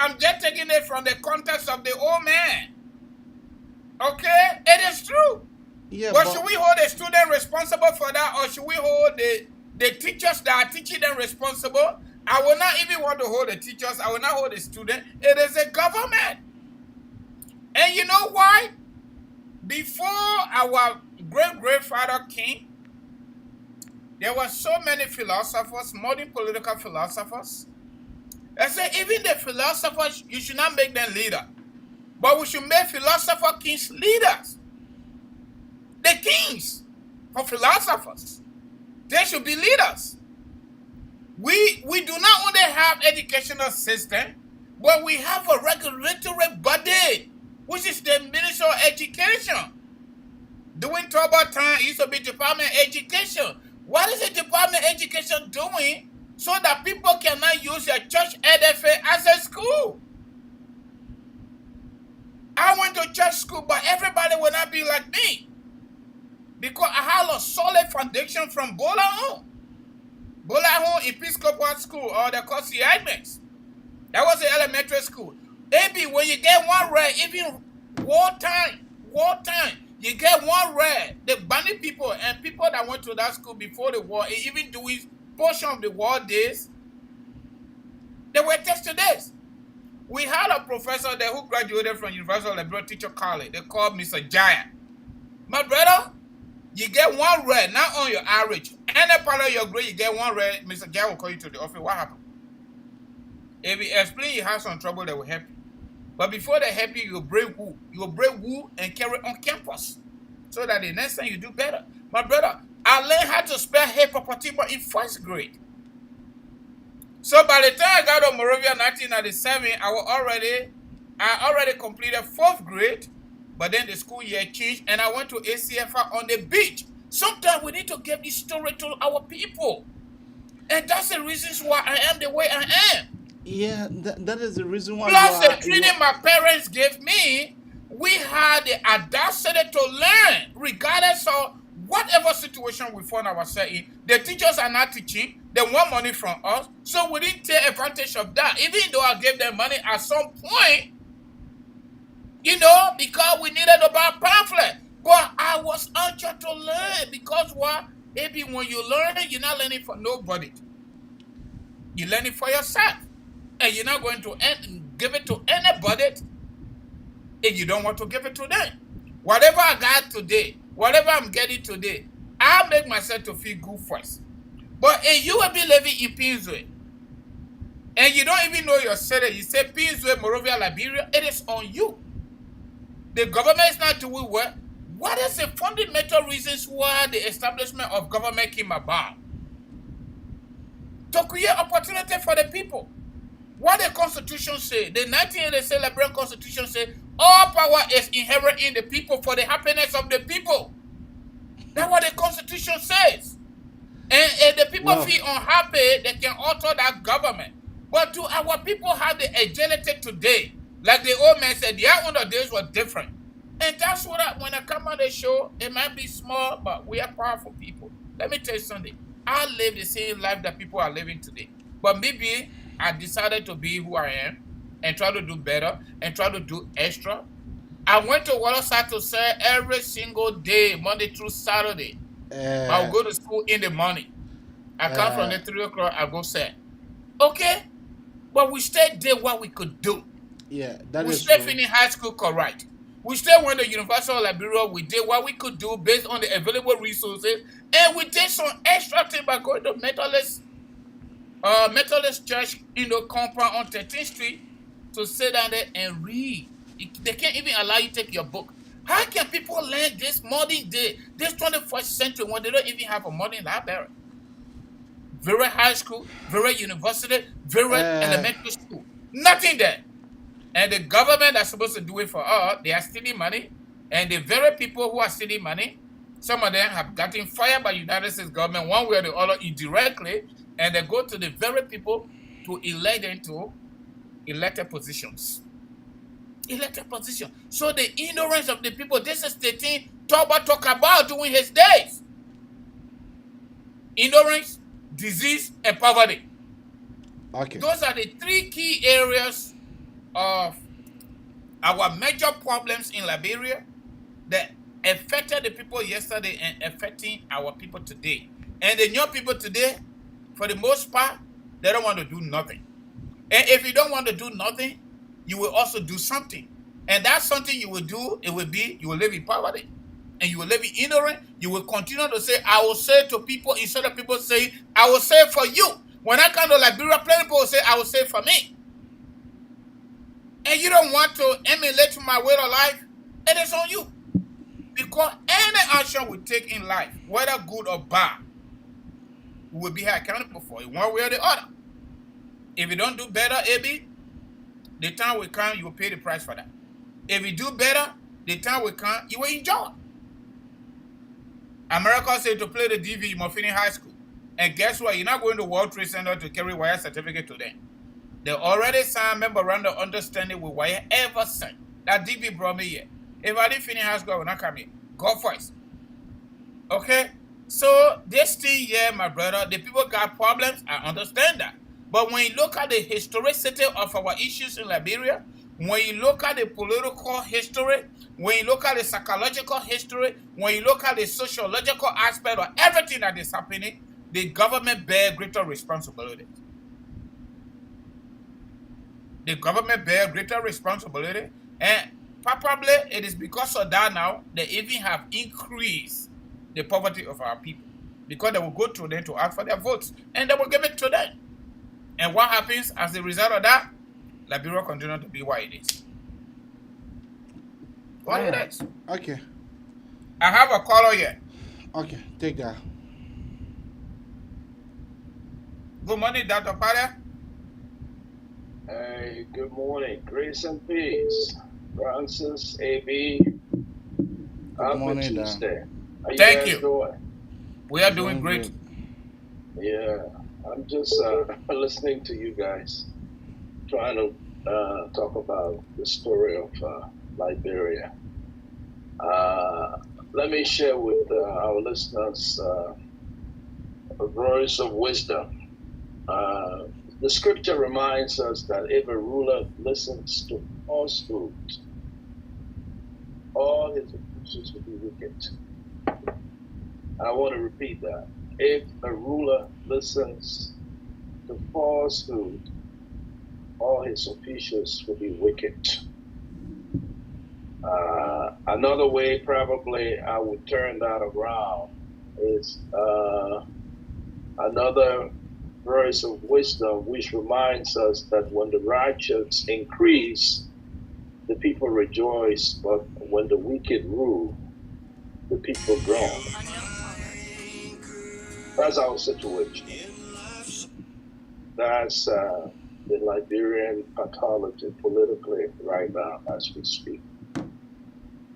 I'm just taking it from the context of the old man. Okay? It is true. Yeah, but should we hold the student responsible for that, or should we hold the teachers that are teaching them responsible? I will not even want to hold the teachers. I will not hold the student. It is a government. And you know why? Before our great-grandfather came, there were so many philosophers, modern political philosophers. I say even the philosophers, you should not make them leaders. But we should make philosopher kings leaders. The kings for philosophers. They should be leaders. We do not only have educational system, but we have a regulatory body, which is the Ministry of Education. During Turbo time, it used to be Department of Education. What is the Department of Education doing so that people cannot use their church edifice as a school? I went to church school, but everybody will not be like me. Because I have a solid foundation from Bolahon Episcopal School, or the CIMEX. That was the elementary school. Maybe when you get one red, even wartime, you get one red. The Bani people and people that went to that school before the war, even doing portion of the war days, they were tested this. We had a professor there who graduated from University of Liberia Teacher College. They called Mr. Giant. My brother, you get one red, not on your average. Any part of your grade, you get one red, Mr. Giant will call you to the office. What happened? If you explain you have some trouble, they will help you. But before they help you, you'll break wool. You'll break wool and carry on campus. So that the next time you do better. My brother, I learned how to spell hippopotamus in first grade. So by the time I got to Monrovia in 1997, I already completed 4th grade, but then the school year changed, and I went to ACFR on the beach. Sometimes we need to give this story to our people. And that's the reasons why I am the way I am. Yeah, that is the reason why. Plus the training my parents gave me, we had the audacity to learn, regardless of whatever situation we find ourselves in. The teachers are not teaching. They want money from us. So we didn't take advantage of that. Even though I gave them money at some point, because we needed to buy pamphlet. But I was anxious to learn, because what? Maybe when you learn, you're not learning for nobody. You're learning for yourself. And you're not going to give it to anybody if you don't want to give it to them. Whatever I got today, whatever I'm getting today, I'll make myself to feel good first. But if you will be living in Pinsway, and you don't even know your city, you say Pinsway, Monrovia, Liberia, it is on you. The government is not doing well. What is the fundamental reasons why the establishment of government came about? To create opportunity for the people. What the Constitution say, the 1986 Liberian Constitution say, all power is inherent in the people for the happiness of the people. That's what the Constitution says. And if the people feel unhappy, they can alter that government. But do our people have the agility today? Like the old man said, their own days were different. And that's what when I come on the show, it might be small, but we are powerful people. Let me tell you something. I live the same life that people are living today. But maybe I decided to be who I am and try to do better and try to do extra. I went to Waterside to sell every single day, Monday through Saturday. I will go to school in the morning. I come from the 3 o'clock, I go sell. Okay? But we still did what we could do. Yeah, that we is still true. finished high school correct. We still went to University of Liberia. We did what we could do based on the available resources. And we did some extra thing by going to Methodist Church in the compound on 13th Street to sit down there and read. They can't even allow you to take your book. How can people learn this modern day, this 21st century, when they don't even have a modern library? Very high school, very university, very elementary school. Nothing there. And the government that's supposed to do it for us, they are stealing money. And the very people who are stealing money, some of them have gotten fired by the United States government one way or the other indirectly. And they go to the very people to elect them to elected positions. Elected position. So the ignorance of the people, this is the thing Toba talk about during his days. Ignorance, disease, and poverty. Okay. Those are the 3 key areas of our major problems in Liberia that affected the people yesterday and affecting our people today. And the young people today, for the most part, they don't want to do nothing. And if you don't want to do nothing, you will also do something. And that's something you will do, it will be, you will live in poverty. And you will live in ignorance. You will continue to say, I will say to people, instead of people saying, I will say for you. When I come to Liberia, plenty people will say, I will say for me. And you don't want to emulate my way of life, it is on you. Because any action we take in life, whether good or bad, we will be accountable for it one way or the other. If you don't do better, AB, the time will come, you will pay the price for that. If you do better, the time will come, you will enjoy. America said to play the DV, you must finish high school. And guess what? You're not going to World Trade Center to carry wire certificate to them. They already signed memorandum of understanding with wire ever sent. That DV brought me here. If I didn't finish high school, I will not come here. Go first. Okay? So this thing here, my brother, the people got problems. I understand that. But when you look at the historicity of our issues in Liberia, when you look at the political history, when you look at the psychological history, when you look at the sociological aspect of everything that is happening, the government bears greater responsibility. The government bears greater responsibility, and probably it is because of that now they even have increased the poverty of our people, because they will go to them to ask for their votes, and they will give it to them. And what happens as a result of that? Liberia continues to be what it is. What it is. Okay. I have a caller here. Okay, take that. Good morning, Dr. Pare. Hey, good morning. Grace and peace. Francis, AB. Happy morning, Dan. Tuesday. How Thank guys you. doing? We are doing great. Yeah, I'm just listening to you guys, trying to talk about the story of Liberia. Let me share with our listeners a voice of wisdom. The scripture reminds us that if a ruler listens to falsehood, all his officials will be wicked. I want to repeat that. If a ruler listens to falsehood, all his officials will be wicked. Another way probably I would turn that around is another verse of wisdom which reminds us that when the righteous increase, the people rejoice, but when the wicked rule, the people groan. That's our situation. That's the Liberian pathology politically right now as we speak.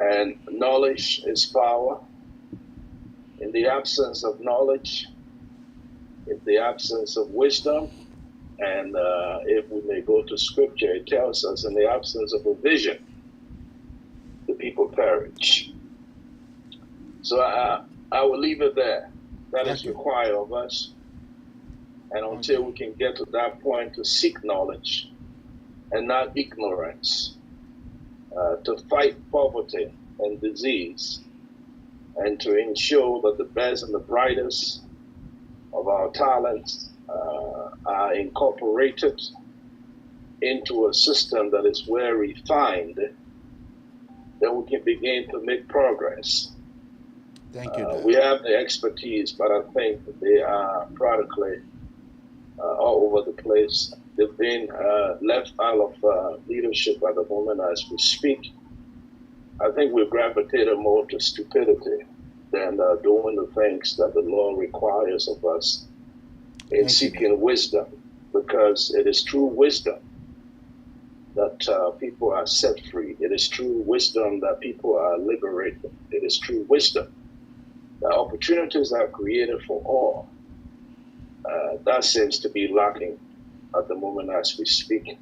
And knowledge is power. In the absence of knowledge, in the absence of wisdom, and if we may go to scripture, it tells us in the absence of a vision, the people perish. So I will leave it there. That is required of us. And until we can get to that point to seek knowledge and not ignorance, to fight poverty and disease, and to ensure that the best and the brightest of our talents are incorporated into a system that is well refined, then we can begin to make progress. Thank you. We have the expertise, but I think they are practically all over the place. They've been left out of leadership at the moment as we speak. I think we've gravitated more to stupidity than doing the things that the law requires of us in seeking wisdom, because it is through wisdom that people are set free. It is through wisdom that people are liberated. It is through wisdom that opportunities are created for all. That seems to be lacking at the moment as we speak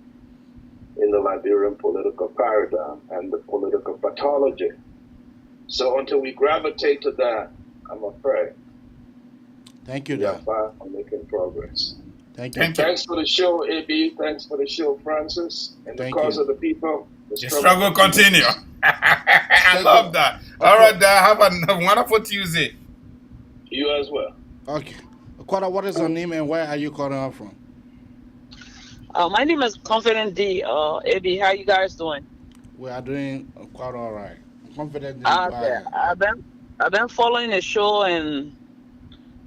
in the Liberian political paradigm and the political pathology. So until we gravitate to that, I'm afraid. Thank you, we are far from making progress. Thank you. Thanks for the show, AB. Thanks for the show, Francis. And the cause of the people, the struggle continue. I love that. All right, have a wonderful Tuesday. You as well. Okay. Quada, what is your name and where are you calling out from? My name is Confident D. AB, how you guys doing? We are doing quite all right. Confident D. I've been following the show and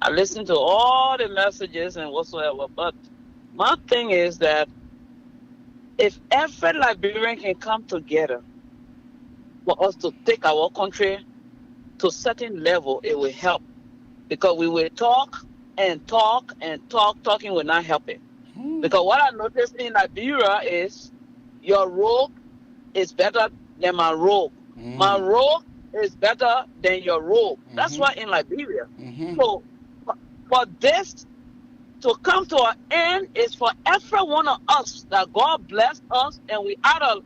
I listen to all the messages and whatsoever. But my thing is that if every Liberian can come together for us to take our country to a certain level, it will help. Because we will talk and talk and talking will not help it. Because what I noticed in Liberia is your rogue is better than my rogue. My rogue is better than your rogue. That's why in Liberia. So for this to come to an end is for every one of us that God bless us and we out of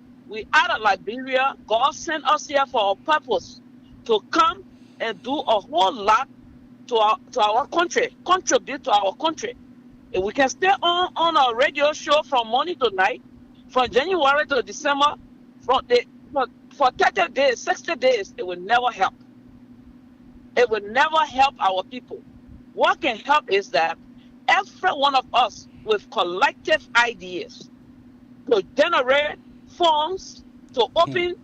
Liberia. God sent us here for a purpose to come and do a whole lot to our country, contribute to our country. If we can stay on our radio show from morning to night, from January to December, for 30 days, 60 days, it will never help. It will never help our people. What can help is that every one of us with collective ideas to generate funds, to open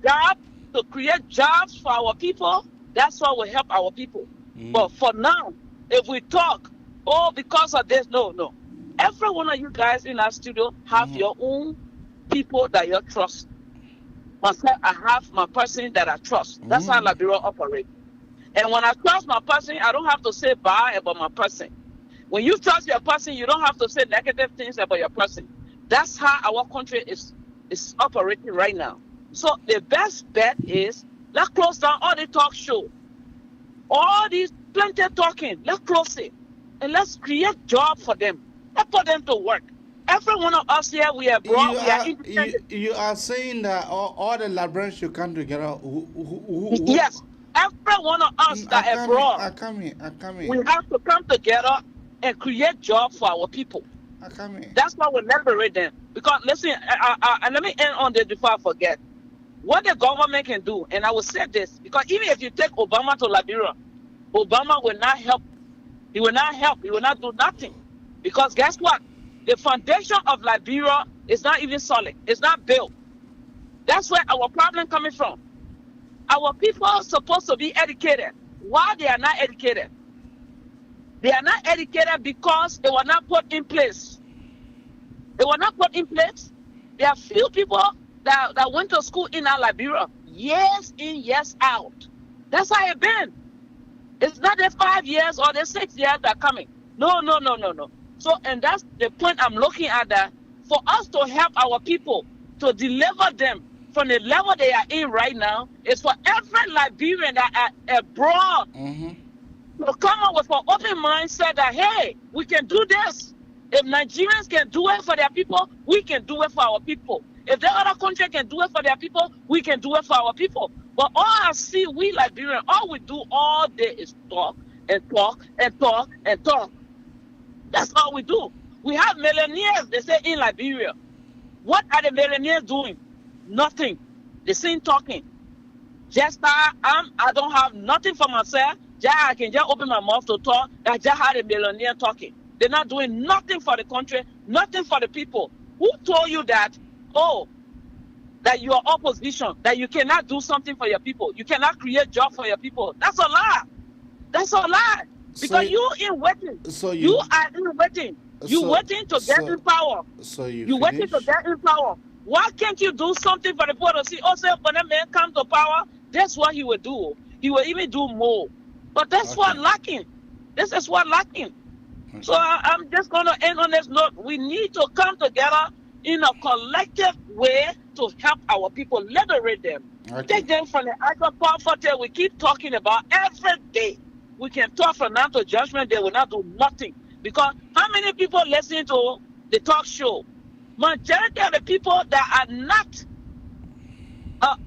jobs, to create jobs for our people, that's what will help our people. But for now, if we talk, because of this, no. Every one of you guys in our studio have your own people that you trust. Myself, I have my person that I trust. That's how Liberia operates. And when I trust my person, I don't have to say bad about my person. When you trust your person, you don't have to say negative things about your person. That's how our country is operating right now. So the best bet is let's close down all the talk show. All these plenty talking, let's close it. And let's create jobs for them. Let's put them to work. Every one of us here, we are broad, we are independent. You are saying that all the Liberians should come together. Yes. Every one of us that are abroad, I come in. we have to come together and create jobs for our people. That's why we liberate them. Because listen, and let me end on this before I forget. What the government can do, and I will say this, because even if you take Obama to Liberia, Obama will not help. He will not help. He will not do nothing. Because guess what? The foundation of Liberia is not even solid. It's not built. That's where our problem coming from. Our people are supposed to be educated. Why they are not educated? They are not educated because they were not put in place. They were not put in place. There are few people that went to school in our Liberia, years in, years out. That's how it been. It's not the 5 years or the 6 years that are coming. No. So, and that's the point I'm looking at, that for us to help our people, to deliver them from the level they are in right now, is for every Liberian that are abroad to come up with an open mindset that, hey, we can do this. If Nigerians can do it for their people, we can do it for our people. If the other country can do it for their people, we can do it for our people. But all I see, we Liberians, all we do all day is talk and talk and talk and talk. That's all we do. We have millionaires, they say, in Liberia. What are the millionaires doing? Nothing. They sing talking. Just I don't have nothing for myself. Just I can just open my mouth to talk. I just had a millionaire talking. They're not doing nothing for the country, nothing for the people. Who told you that? Oh, that you are opposition, that you cannot do something for your people. You cannot create job for your people. That's a lie. That's a lie. Because you in waiting. So you are in waiting. You waiting to get in power. So you waiting to get in power. Why can't you do something for the people to see? Oh, say when a man come to power, that's what he will do. He will even do more. But that's what lacking. This is what lacking. So I'm just going to end on this note. We need to come together in a collective way to help our people, liberate them. Take them from the actual poverty we keep talking about every day. We can talk from now to judgment, they will not do nothing. Because how many people listen to the talk show? Majority of the people that are not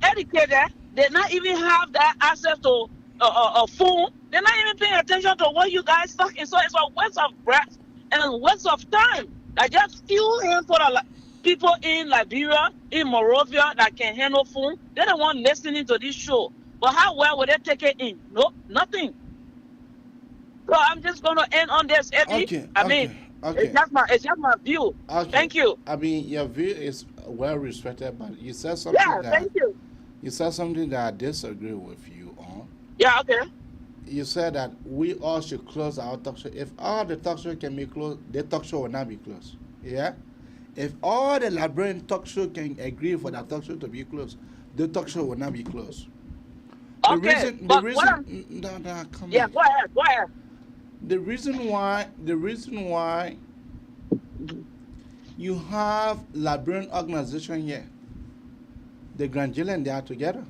educated, they not even have that access to a phone. They're not even paying attention to what you guys talking. So it's a waste of breath and a waste of time. I just feel handful of people in Liberia, in Morovia that can handle phone. They're the one listening to this show. But how well will they take it in? No, nothing. So I'm just going to end on this, Eddie. It's just my view. Thank you. I mean, your view is well respected, but you said something thank you. You said something that I disagree with you on. Yeah, okay. You said that we all should close our talk show. If all the talk show can be closed, the talk show will not be closed. Yeah? If all the Liberian talk show can agree for that talk show to be closed, the talk show will not be closed. Go ahead. The reason why you have Liberian organization here, the Granjilian, they are together.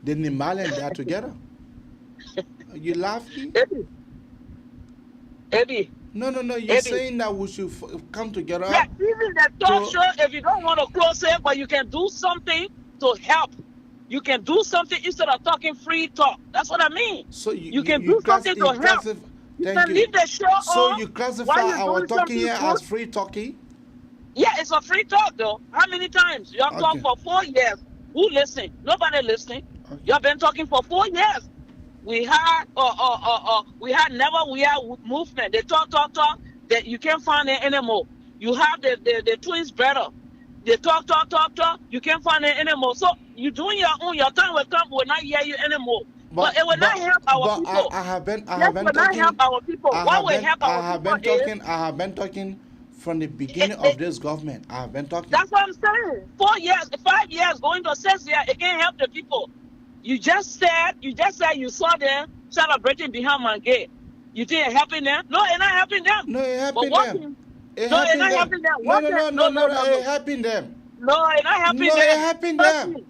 The Nimalian, they are together. You laughing? Eddie. No. You're saying that we should come together. Yeah, even the talk show, if you don't want to close it, but you can do something to help. You can do something instead of talking free talk. That's what I mean. So you can do something to help. You can leave the show on. So you classify our talking here as free talking? Yeah, it's a free talk though. How many times? You have talked for 4 years. Who listened? Nobody listening. You have been talking for 4 years. We had Never We Are movement. They talk. That you can't find it anymore. You have the twins better. They talk. You can't find it anymore. So you're doing your own. Your time will come. We'll not hear you anymore. But it will not help our people. I have been talking. Help our people. What will help our people? I have been talking from the beginning of this government. I have been talking. That's what I'm saying. 4 years, 5 years, going to 6 years. It can't help the people. You just said you saw them celebrating behind my gate. You think it's helping them? No, it's not helping them. No, it's helping them. It's not helping them. No, it's helping them. No, it's not helping them. No, it's helping them.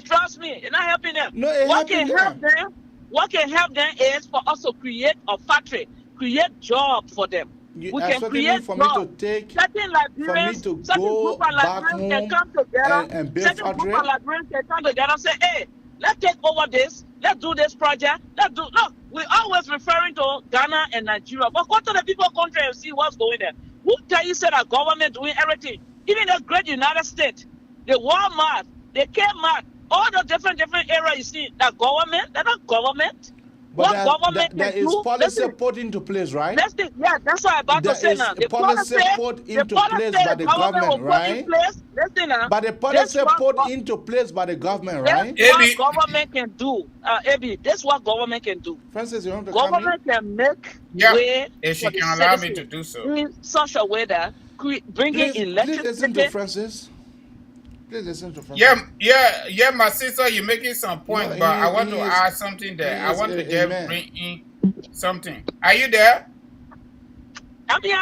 Trust me, it's not helping them. No, it's helping them. What can help them is for us to create a factory, create jobs for them. We can create for me to take, for me to go back home and build factory. Certain group of Liberians can come together and say, hey, let's take over this. Let's do this project. Look, we're always referring to Ghana and Nigeria. But go to the people country and see what's going there. Who tell you said our government doing everything? Even the great United States, the Walmart, the Kmart, all the different areas you see, that government, they're not government. But what government there can is do. policy put into place, right? Yeah, that's what I'm about There to say is now. The policy policy put the into policy place by the the government will government, put in right? place. Listen now. But the policy put into place by the government, That's right? what government can do. Abi, that's what government can do. Francis, you want to come in? Government can make Yeah, way if for she the can allow me to citizens do so. in such a way that bringing Please listen to electricity. Francis. Please listen to Francis. Yeah, my sister, you're making some point, No, but I want he to is- add something there. he I is want to a just man. bring in something. Are you there? I'm here.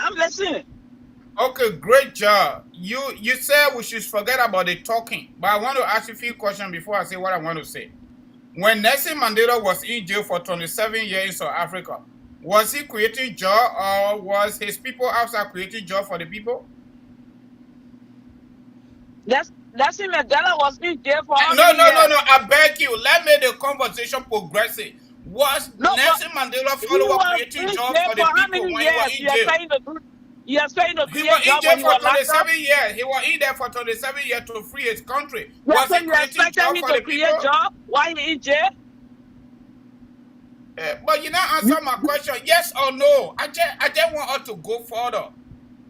I'm listening. Okay, great job. You said we should forget about the talking, but I want to ask you a few questions before I say what I want to say. When Nelson Mandela was in jail for 27 years in South Africa, was he creating job or was his people outside creating job for the people? Nelson Mandela was in jail for how No, many years? I beg you. Let me the conversation progressive. Was Nelson Mandela He follower was creating in jobs jail for the for how people many when he was years? in jail? You are trying to He create was in job jail when he for was locked up. 27 years. He was in there for 27 years to free his country. Yeah, Was so he you creating expected job him for to the create people? job while he in jail? But you not answer my question. Yes or no? I just want us to go further,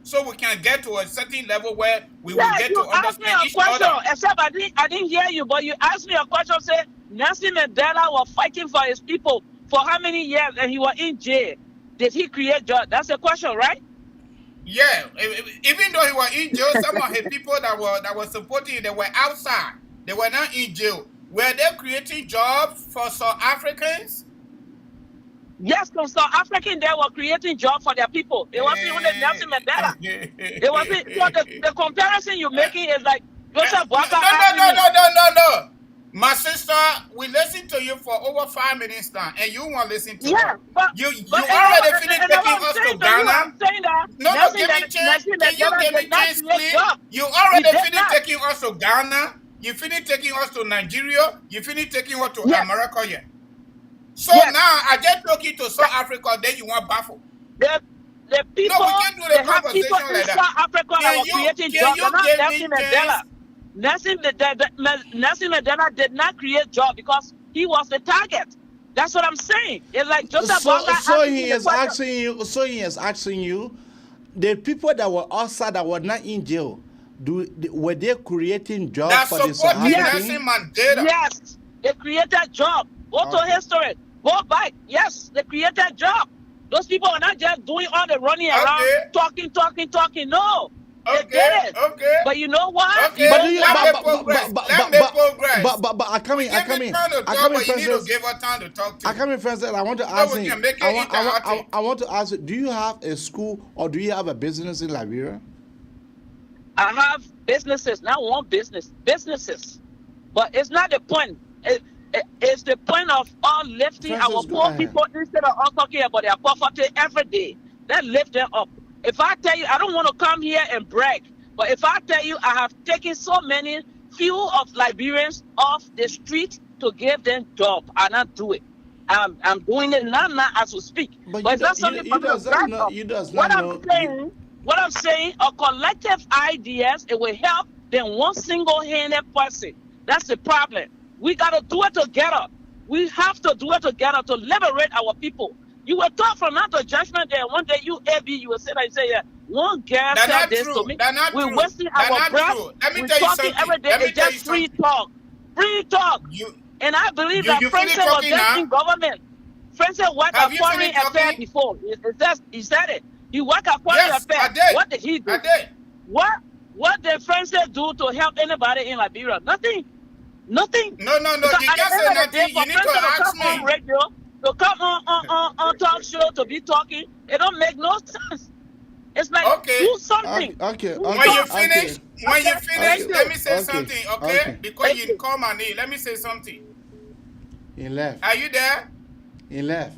so we can get to a certain level where we will get You to asked me understand a each question, other. except I didn't hear you, but you asked me a question, say Nelson Mandela was fighting for his people for how many years and he was in jail? Did he create job? That's the question, right? Yeah, even though he was in jail, some of the people that were supporting him, they were outside. They were not in jail. Were they creating jobs for South Africans? Yes, because South African they were creating jobs for their people. It wasn't even Nelson Mandela. It wasn't. So the comparison you're making is like Joseph Boakai. No. My sister, we listened to you for over 5 minutes now, and you won't listen to us. You already finished taking us to Ghana. I'm saying that. No, give me chance. Can you give me chance, please? You already finished taking us to Ghana. You finished taking us to Nigeria. You finished taking us to America yet. So now I just took you to South Africa, then you want baffle. The people, no, we can't do the conversation like that. South Africa that were creating jobs. Nelson Mandela did not create jobs because he was the target. That's what I'm saying. It's like Joseph Boakai. So he is asking you, the people that were outside that were not in jail, were they creating jobs for the South Africans? Yes, they created jobs. Go to history. Go back. Yes, they created jobs. Those people are not just doing all the running around, talking. No. They did it. But you know what? Okay. But I come in, Francis. I want to ask you. I want to ask you, do you have a school or do you have a business in Liberia? I have businesses, not one businesses. But it's not the point. It's the point of all lifting our poor people instead of all talking about their poverty every day. That lift them up. If I tell you, I don't want to come here and brag, but if I tell you I have taken so many few of Liberians off the street to give them job, I not do it. I'm doing it now as we speak. But it's not something for me to brag of. What I'm saying, a collective ideas, it will help than one single-handed person. That's the problem. We got to do it together. We have to do it together to liberate our people. You were taught from not the judgment day. One day you will say that you say, one girl said this to me. We're wasting our breath. We're talking every day. It's just free talk. Free talk. And I believe that Francis was just in government. Francis worked at foreign affairs before. He said it. He worked at foreign affairs. What did he do? What did Francis do to help anybody in Liberia? Nothing. No. You can't say nothing. You need to ask me. On radio, to come on talk show to be talking, it don't make no sense. It's like do something. When you finish, let me say something, okay? Because you call my name. Let me say something. He left. Are you there? He left.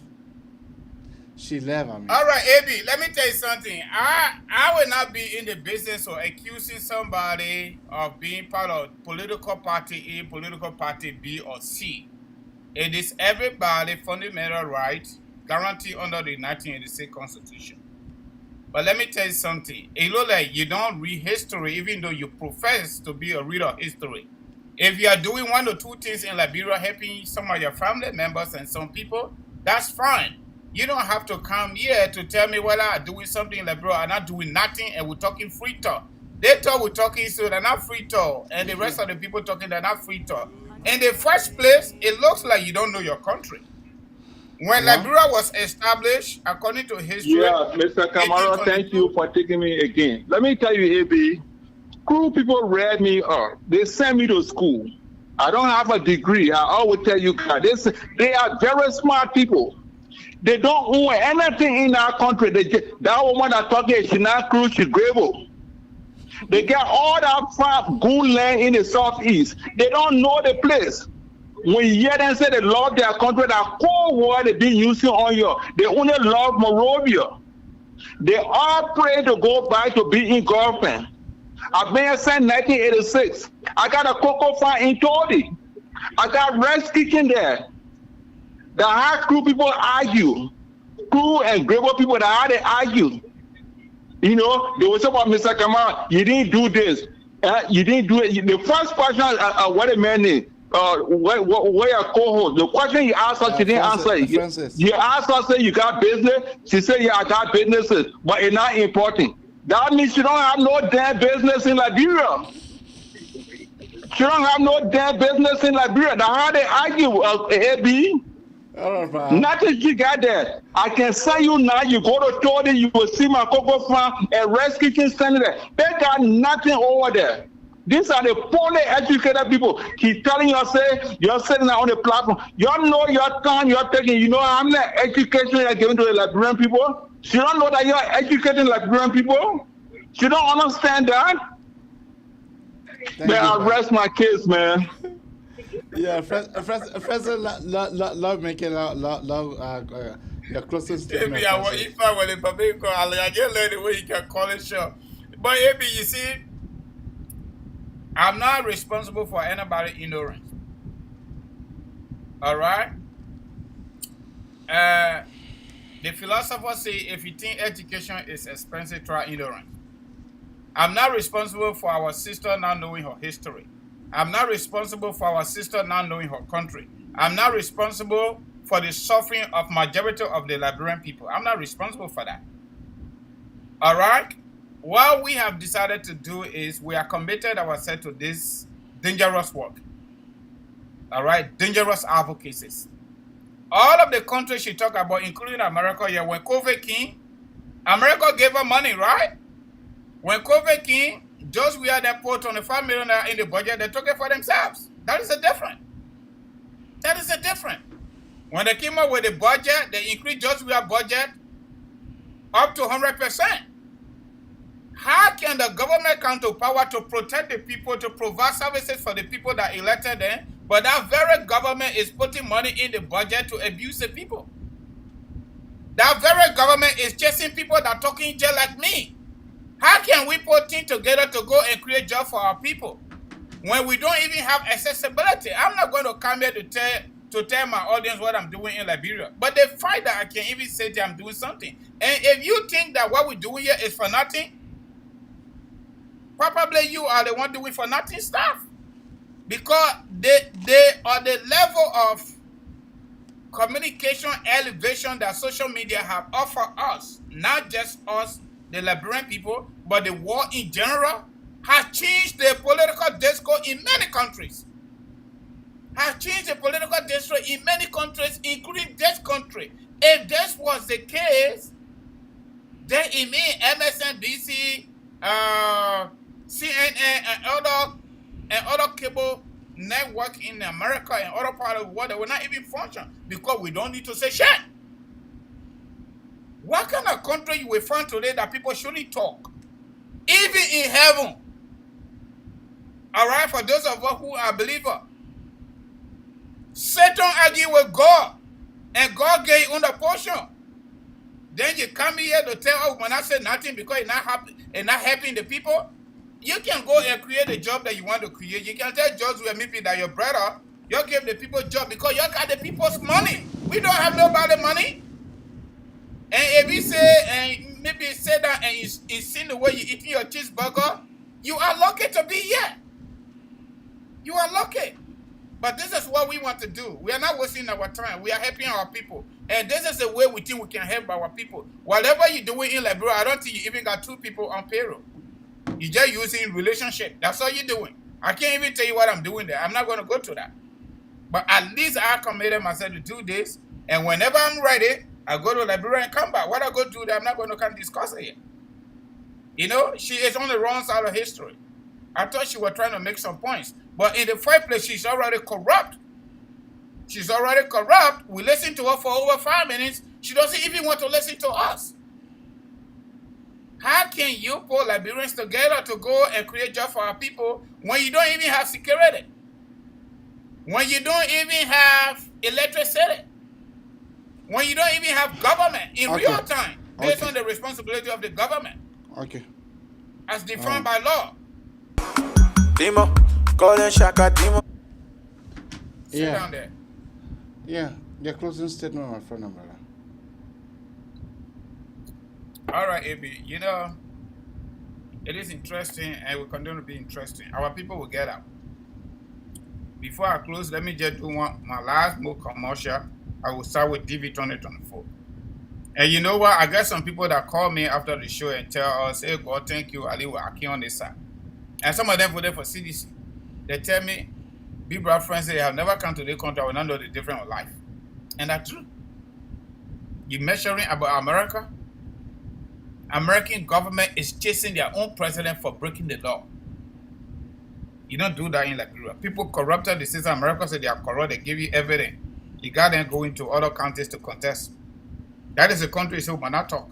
She left. All right, AB, let me tell you something. I will not be in the business of accusing somebody of being part of political party A, political party B, or C. It is everybody's fundamental right guaranteed under the 1986 Constitution. But let me tell you something. It looks like you don't read history, even though you profess to be a reader of history. If you are doing one or two things in Liberia, helping some of your family members and some people, that's fine. You don't have to come here to tell me whether I'm doing something in Liberia, I'm not doing nothing, and we're talking free talk. They thought we're talking, so they're not free talk. And the rest of the people talking, they're not free talk. In the first place, it looks like you don't know your country. When Liberia was established, according to history... Yeah, Mr. Kamara, thank you for taking me again. Let me tell you, AB, school people read me up. They sent me to school. I don't have a degree. I always tell you guys, they are very smart people. They don't own anything in our country. That woman that talking is not Cruz, she's Grable. They got all that farm good land in the southeast. They don't know the place. When you hear them say they love their country, that cold war they've been using on you, they only love Morovia. They all pray to go back to be in government. I've been here since 1986. I got a cocoa farm in Todi. I got Rest Kitchen there. The high school people argue. School and Grable people that had to argue. You know, they will say about Mr. Kamal, you didn't do this. You didn't do it. The first question, what a man is, where your co-host, the question you asked her, she didn't answer. You asked her, say you got business. She said, yeah, I got businesses, but it's not important. That means she don't have no damn business in Liberia. She don't have no damn business in Liberia. Now how they argue, AB? Nothing she got there. I can say you now, you go to Todi, you will see my cocoa farm and Rest Kitchen standing there. They got nothing over there. These are the poorly educated people. He's telling you, say, you're sitting on the platform. You know your time you're taking. You know how many education you're giving to the Liberian people? You don't know that you're educating Liberian people? You don't understand that? Man, I rest my case, man. Yeah, President, love making your closest statement. If I were in public, I just learned the way you can call it show. But AB, you see, I'm not responsible for anybody's ignorance. All right? The philosophers say if you think education is expensive, try ignorance. I'm not responsible for our sister not knowing her history. I'm not responsible for our sister not knowing her country. I'm not responsible for the suffering of majority of the Liberian people. I'm not responsible for that. All right? What we have decided to do is we are committed ourselves to this dangerous work. All right? Dangerous advocacies. All of the countries she talked about, including America, yeah, when COVID came, America gave her money, right? When COVID came, just we had that put $25 million in the budget, they took it for themselves. That is a different. That is a different. When they came up with the budget, they increased just we have budget up to 100%. How can the government come to power to protect the people, to provide services for the people that elected them, but that very government is putting money in the budget to abuse the people? That very government is chasing people that are talking just like me. How can we put things together to go and create jobs for our people when we don't even have accessibility? I'm not going to come here to tell my audience what I'm doing in Liberia, but they find that I can even say that I'm doing something. And if you think that what we're doing here is for nothing, probably you are the one doing for nothing stuff, because they are the level of communication elevation that social media have offered us, not just us, the Liberian people, but the world in general, has changed the political discourse in many countries. Has changed the political discourse in many countries, including this country. If this was the case, then it means MSNBC, CNN, and other cable network in America and other part of the world, they will not even function because we don't need to say shit. What kind of country you will find today that people shouldn't talk? Even in heaven. All right, for those of us who are believers. Satan argued with God, and God gave him the portion. Then you come here to tell us when I say nothing because it's not helping the people. You can go and create a job that you want to create. You can tell Joshua maybe that your brother, you give the people job because you got the people's money. We don't have nobody money. And if you say, and maybe say that and you see the way you're eating your cheeseburger, you are lucky to be here. You are lucky. But this is what we want to do. We are not wasting our time. We are helping our people. And this is the way we think we can help our people. Whatever you're doing in Liberia, I don't think you even got 2 people on payroll. You're just using relationship. That's all you're doing. I can't even tell you what I'm doing there. I'm not going to go to that. But at least I committed myself to do this. And whenever I'm ready, I go to Liberia and come back. What I go do there, I'm not going to come discuss it here. You know, she is on the wrong side of history. I thought she was trying to make some points. But in the first place, she's already corrupt. She's already corrupt. We listened to her for over 5 minutes. She doesn't even want to listen to us. How can you put Liberians together to go and create jobs for our people when you don't even have security? When you don't even have electricity? When you don't even have government in real time, based on the responsibility of the government? Okay. As defined by law. Demo, calling Shaka Demo. Sit down there. Yeah, your closing statement, my friend, umbrella. All right, AB. You know, it is interesting and will continue to be interesting. Our people will get out. Before I close, let me just do my last more commercial. I will start with DV 2024. And you know what? I got some people that call me after the show and tell us, hey, God, thank you, Ali, we're on this side. And some of them voted for CDC. They tell me, big brother friends, they have never come to the country, I will not know the difference of life. And that's true. You're measuring about America. American government is chasing their own president for breaking the law. You don't do that in Liberia. People corrupted the system. America said they are corrupt. They give you everything. You got them going to other countries to contest. That is a country so will not talk.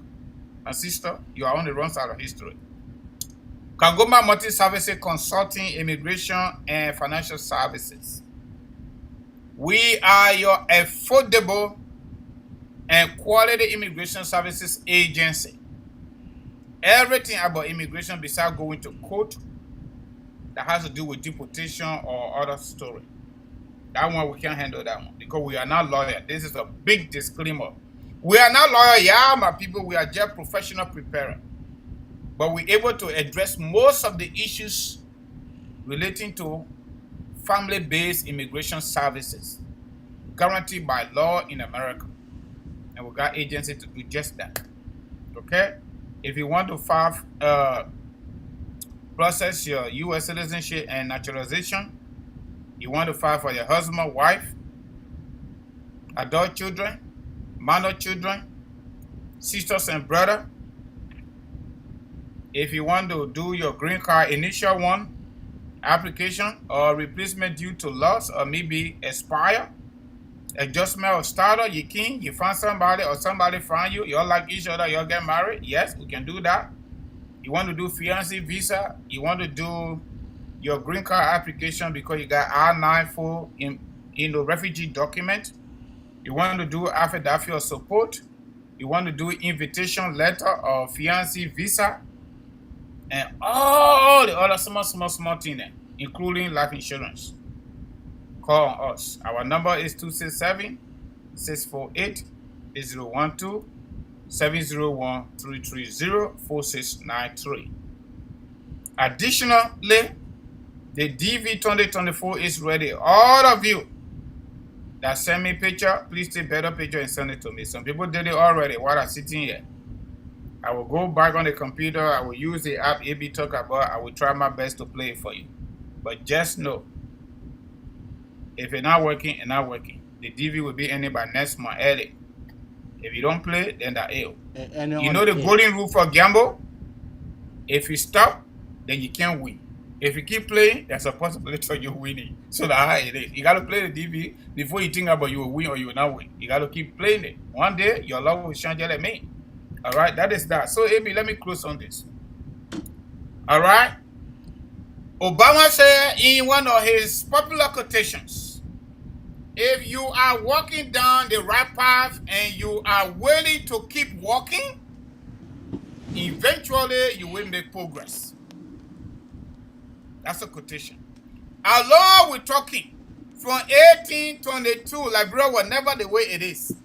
And sister, you are on the wrong side of history. Kangoma Multi-Services Consulting, Immigration, and Financial Services. We are your affordable and quality immigration services agency. Everything about immigration besides going to court that has to do with deportation or other story. That one, we can't handle that one because we are not lawyers. This is a big disclaimer. We are not lawyers, yeah, my people. We are just professional preparer. But we're able to address most of the issues relating to family-based immigration services guaranteed by law in America. And we got agencies to do just that. Okay? If you want to file, process your U.S. citizenship and naturalization, you want to file for your husband, wife, adult children, minor children, sisters and brother. If you want to do your green card initial one, application or replacement due to loss or maybe expire, adjustment of status, you find somebody or somebody find you, you all like each other, you all get married, yes, we can do that. You want to do fiancé visa, you want to do your green card application because you got I-9 full in the refugee document, you want to do affidavit of support, you want to do invitation letter or fiancé visa, and all the other small things, including life insurance. Call on us. Our number is 267-648-8012, 701-330-4693. Additionally, the DV 2024 is ready. All of you that send me picture, please take better picture and send it to me. Some people did it already while I'm sitting here. I will go back on the computer. I will use the app AB talk about. I will try my best to play it for you. But just know, if it's not working, it's not working. The DV will be ending by next month early. If you don't play, then that's ill. You know the golden rule for gamble? If you stop, then you can't win. If you keep playing, there's a possibility of you winning. So that's how it is. You got to play the DV before you think about you will win or you will not win. You got to keep playing it. One day, your love will change like me. All right, that is that. So, Amy, let me close on this. All right. Obama said in one of his popular quotations, if you are walking down the right path and you are willing to keep walking, eventually you will make progress. That's a quotation. Although we're talking from 1822, Liberia was never the way it is.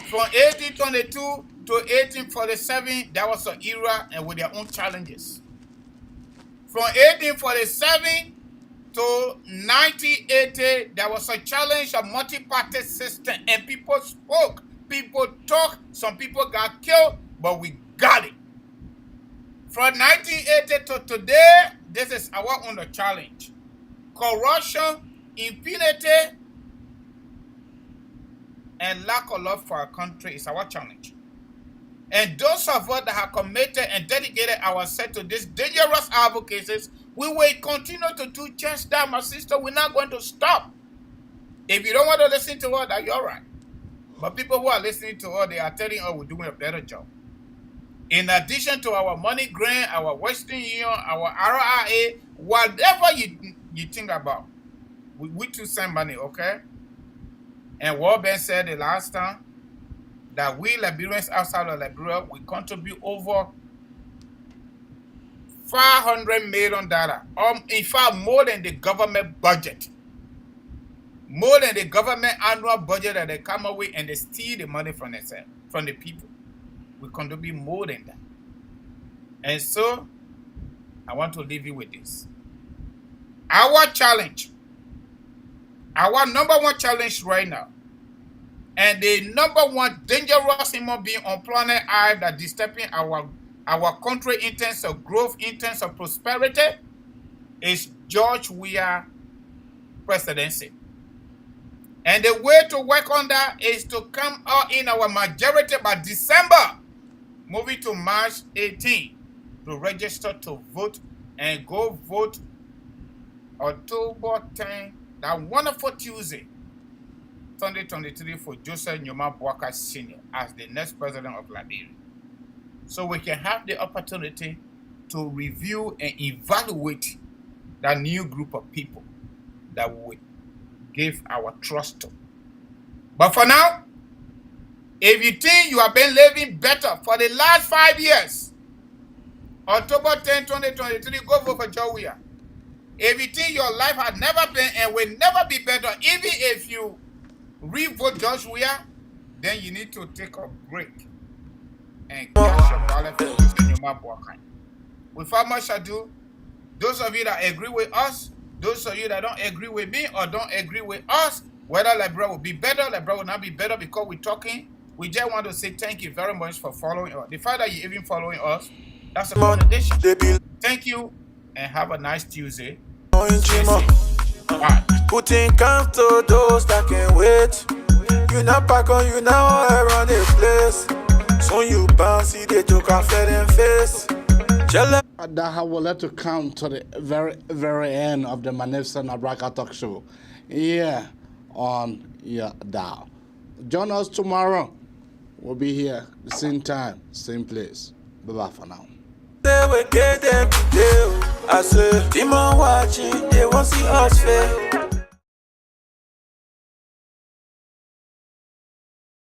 From 1822 to 1847, that was an era and with their own challenges. From 1847 to 1980, there was a challenge of multi-party system, and people spoke, people talked, some people got killed, but we got it. From 1980 to today, this is our own challenge. Corruption, impunity, and lack of love for our country is our challenge. And those of us that have committed and dedicated ourselves to these dangerous advocacies, we will continue to do just that, my sister. We're not going to stop. If you don't want to listen to us, that's all right. But people who are listening to us, they are telling us we're doing a better job. In addition to our money grant, our Western Union, our RRA, whatever you think about, we too send money, okay? And World Bank said the last time that we Liberians outside of Liberia, we contribute over $500 million. In fact, more than the government budget. More than the government annual budget that they come up with, and they steal the money from themselves, from the people. We contribute more than that. And so, I want to leave you with this. Our challenge, our number one challenge right now, and the number one dangerous human being on planet Earth that disturbing our country in terms of growth, in terms of prosperity, is George Weah presidency. And the way to work on that is to come out in our majority by December, moving to March 18, to register to vote and go vote October 10, that wonderful Tuesday, 2023, for Joseph Nyoma Boakai Sr. as the next president of Liberia. So we can have the opportunity to review and evaluate that new group of people that we give our trust to. But for now, if you think you have been living better for the last 5 years, October 10, 2023, go vote for George Weah. If you think your life has never been and will never be better, even if you re-vote George Weah, then you need to take a break and catch your ballot for Nyoma Boakai. Without much ado, those of you that agree with us, those of you that don't agree with me or don't agree with us, whether Liberia will be better, Liberia will not be better because we're talking, we just want to say thank you very much for following us. The fact that you're even following us, that's a commendation. Thank you and have a nice Tuesday. Bye. Putting camp to those that can wait. You not pack on, you now around the place. So you bounce, see they took off their face. That I will let you come to the very end of the Magnificent Abraka Talk Show. Yeah, on your dial. Join us tomorrow. We'll be here, the same time, same place. Bye-bye for now. They will get them today. I say, Demon watching, they won't see us fail.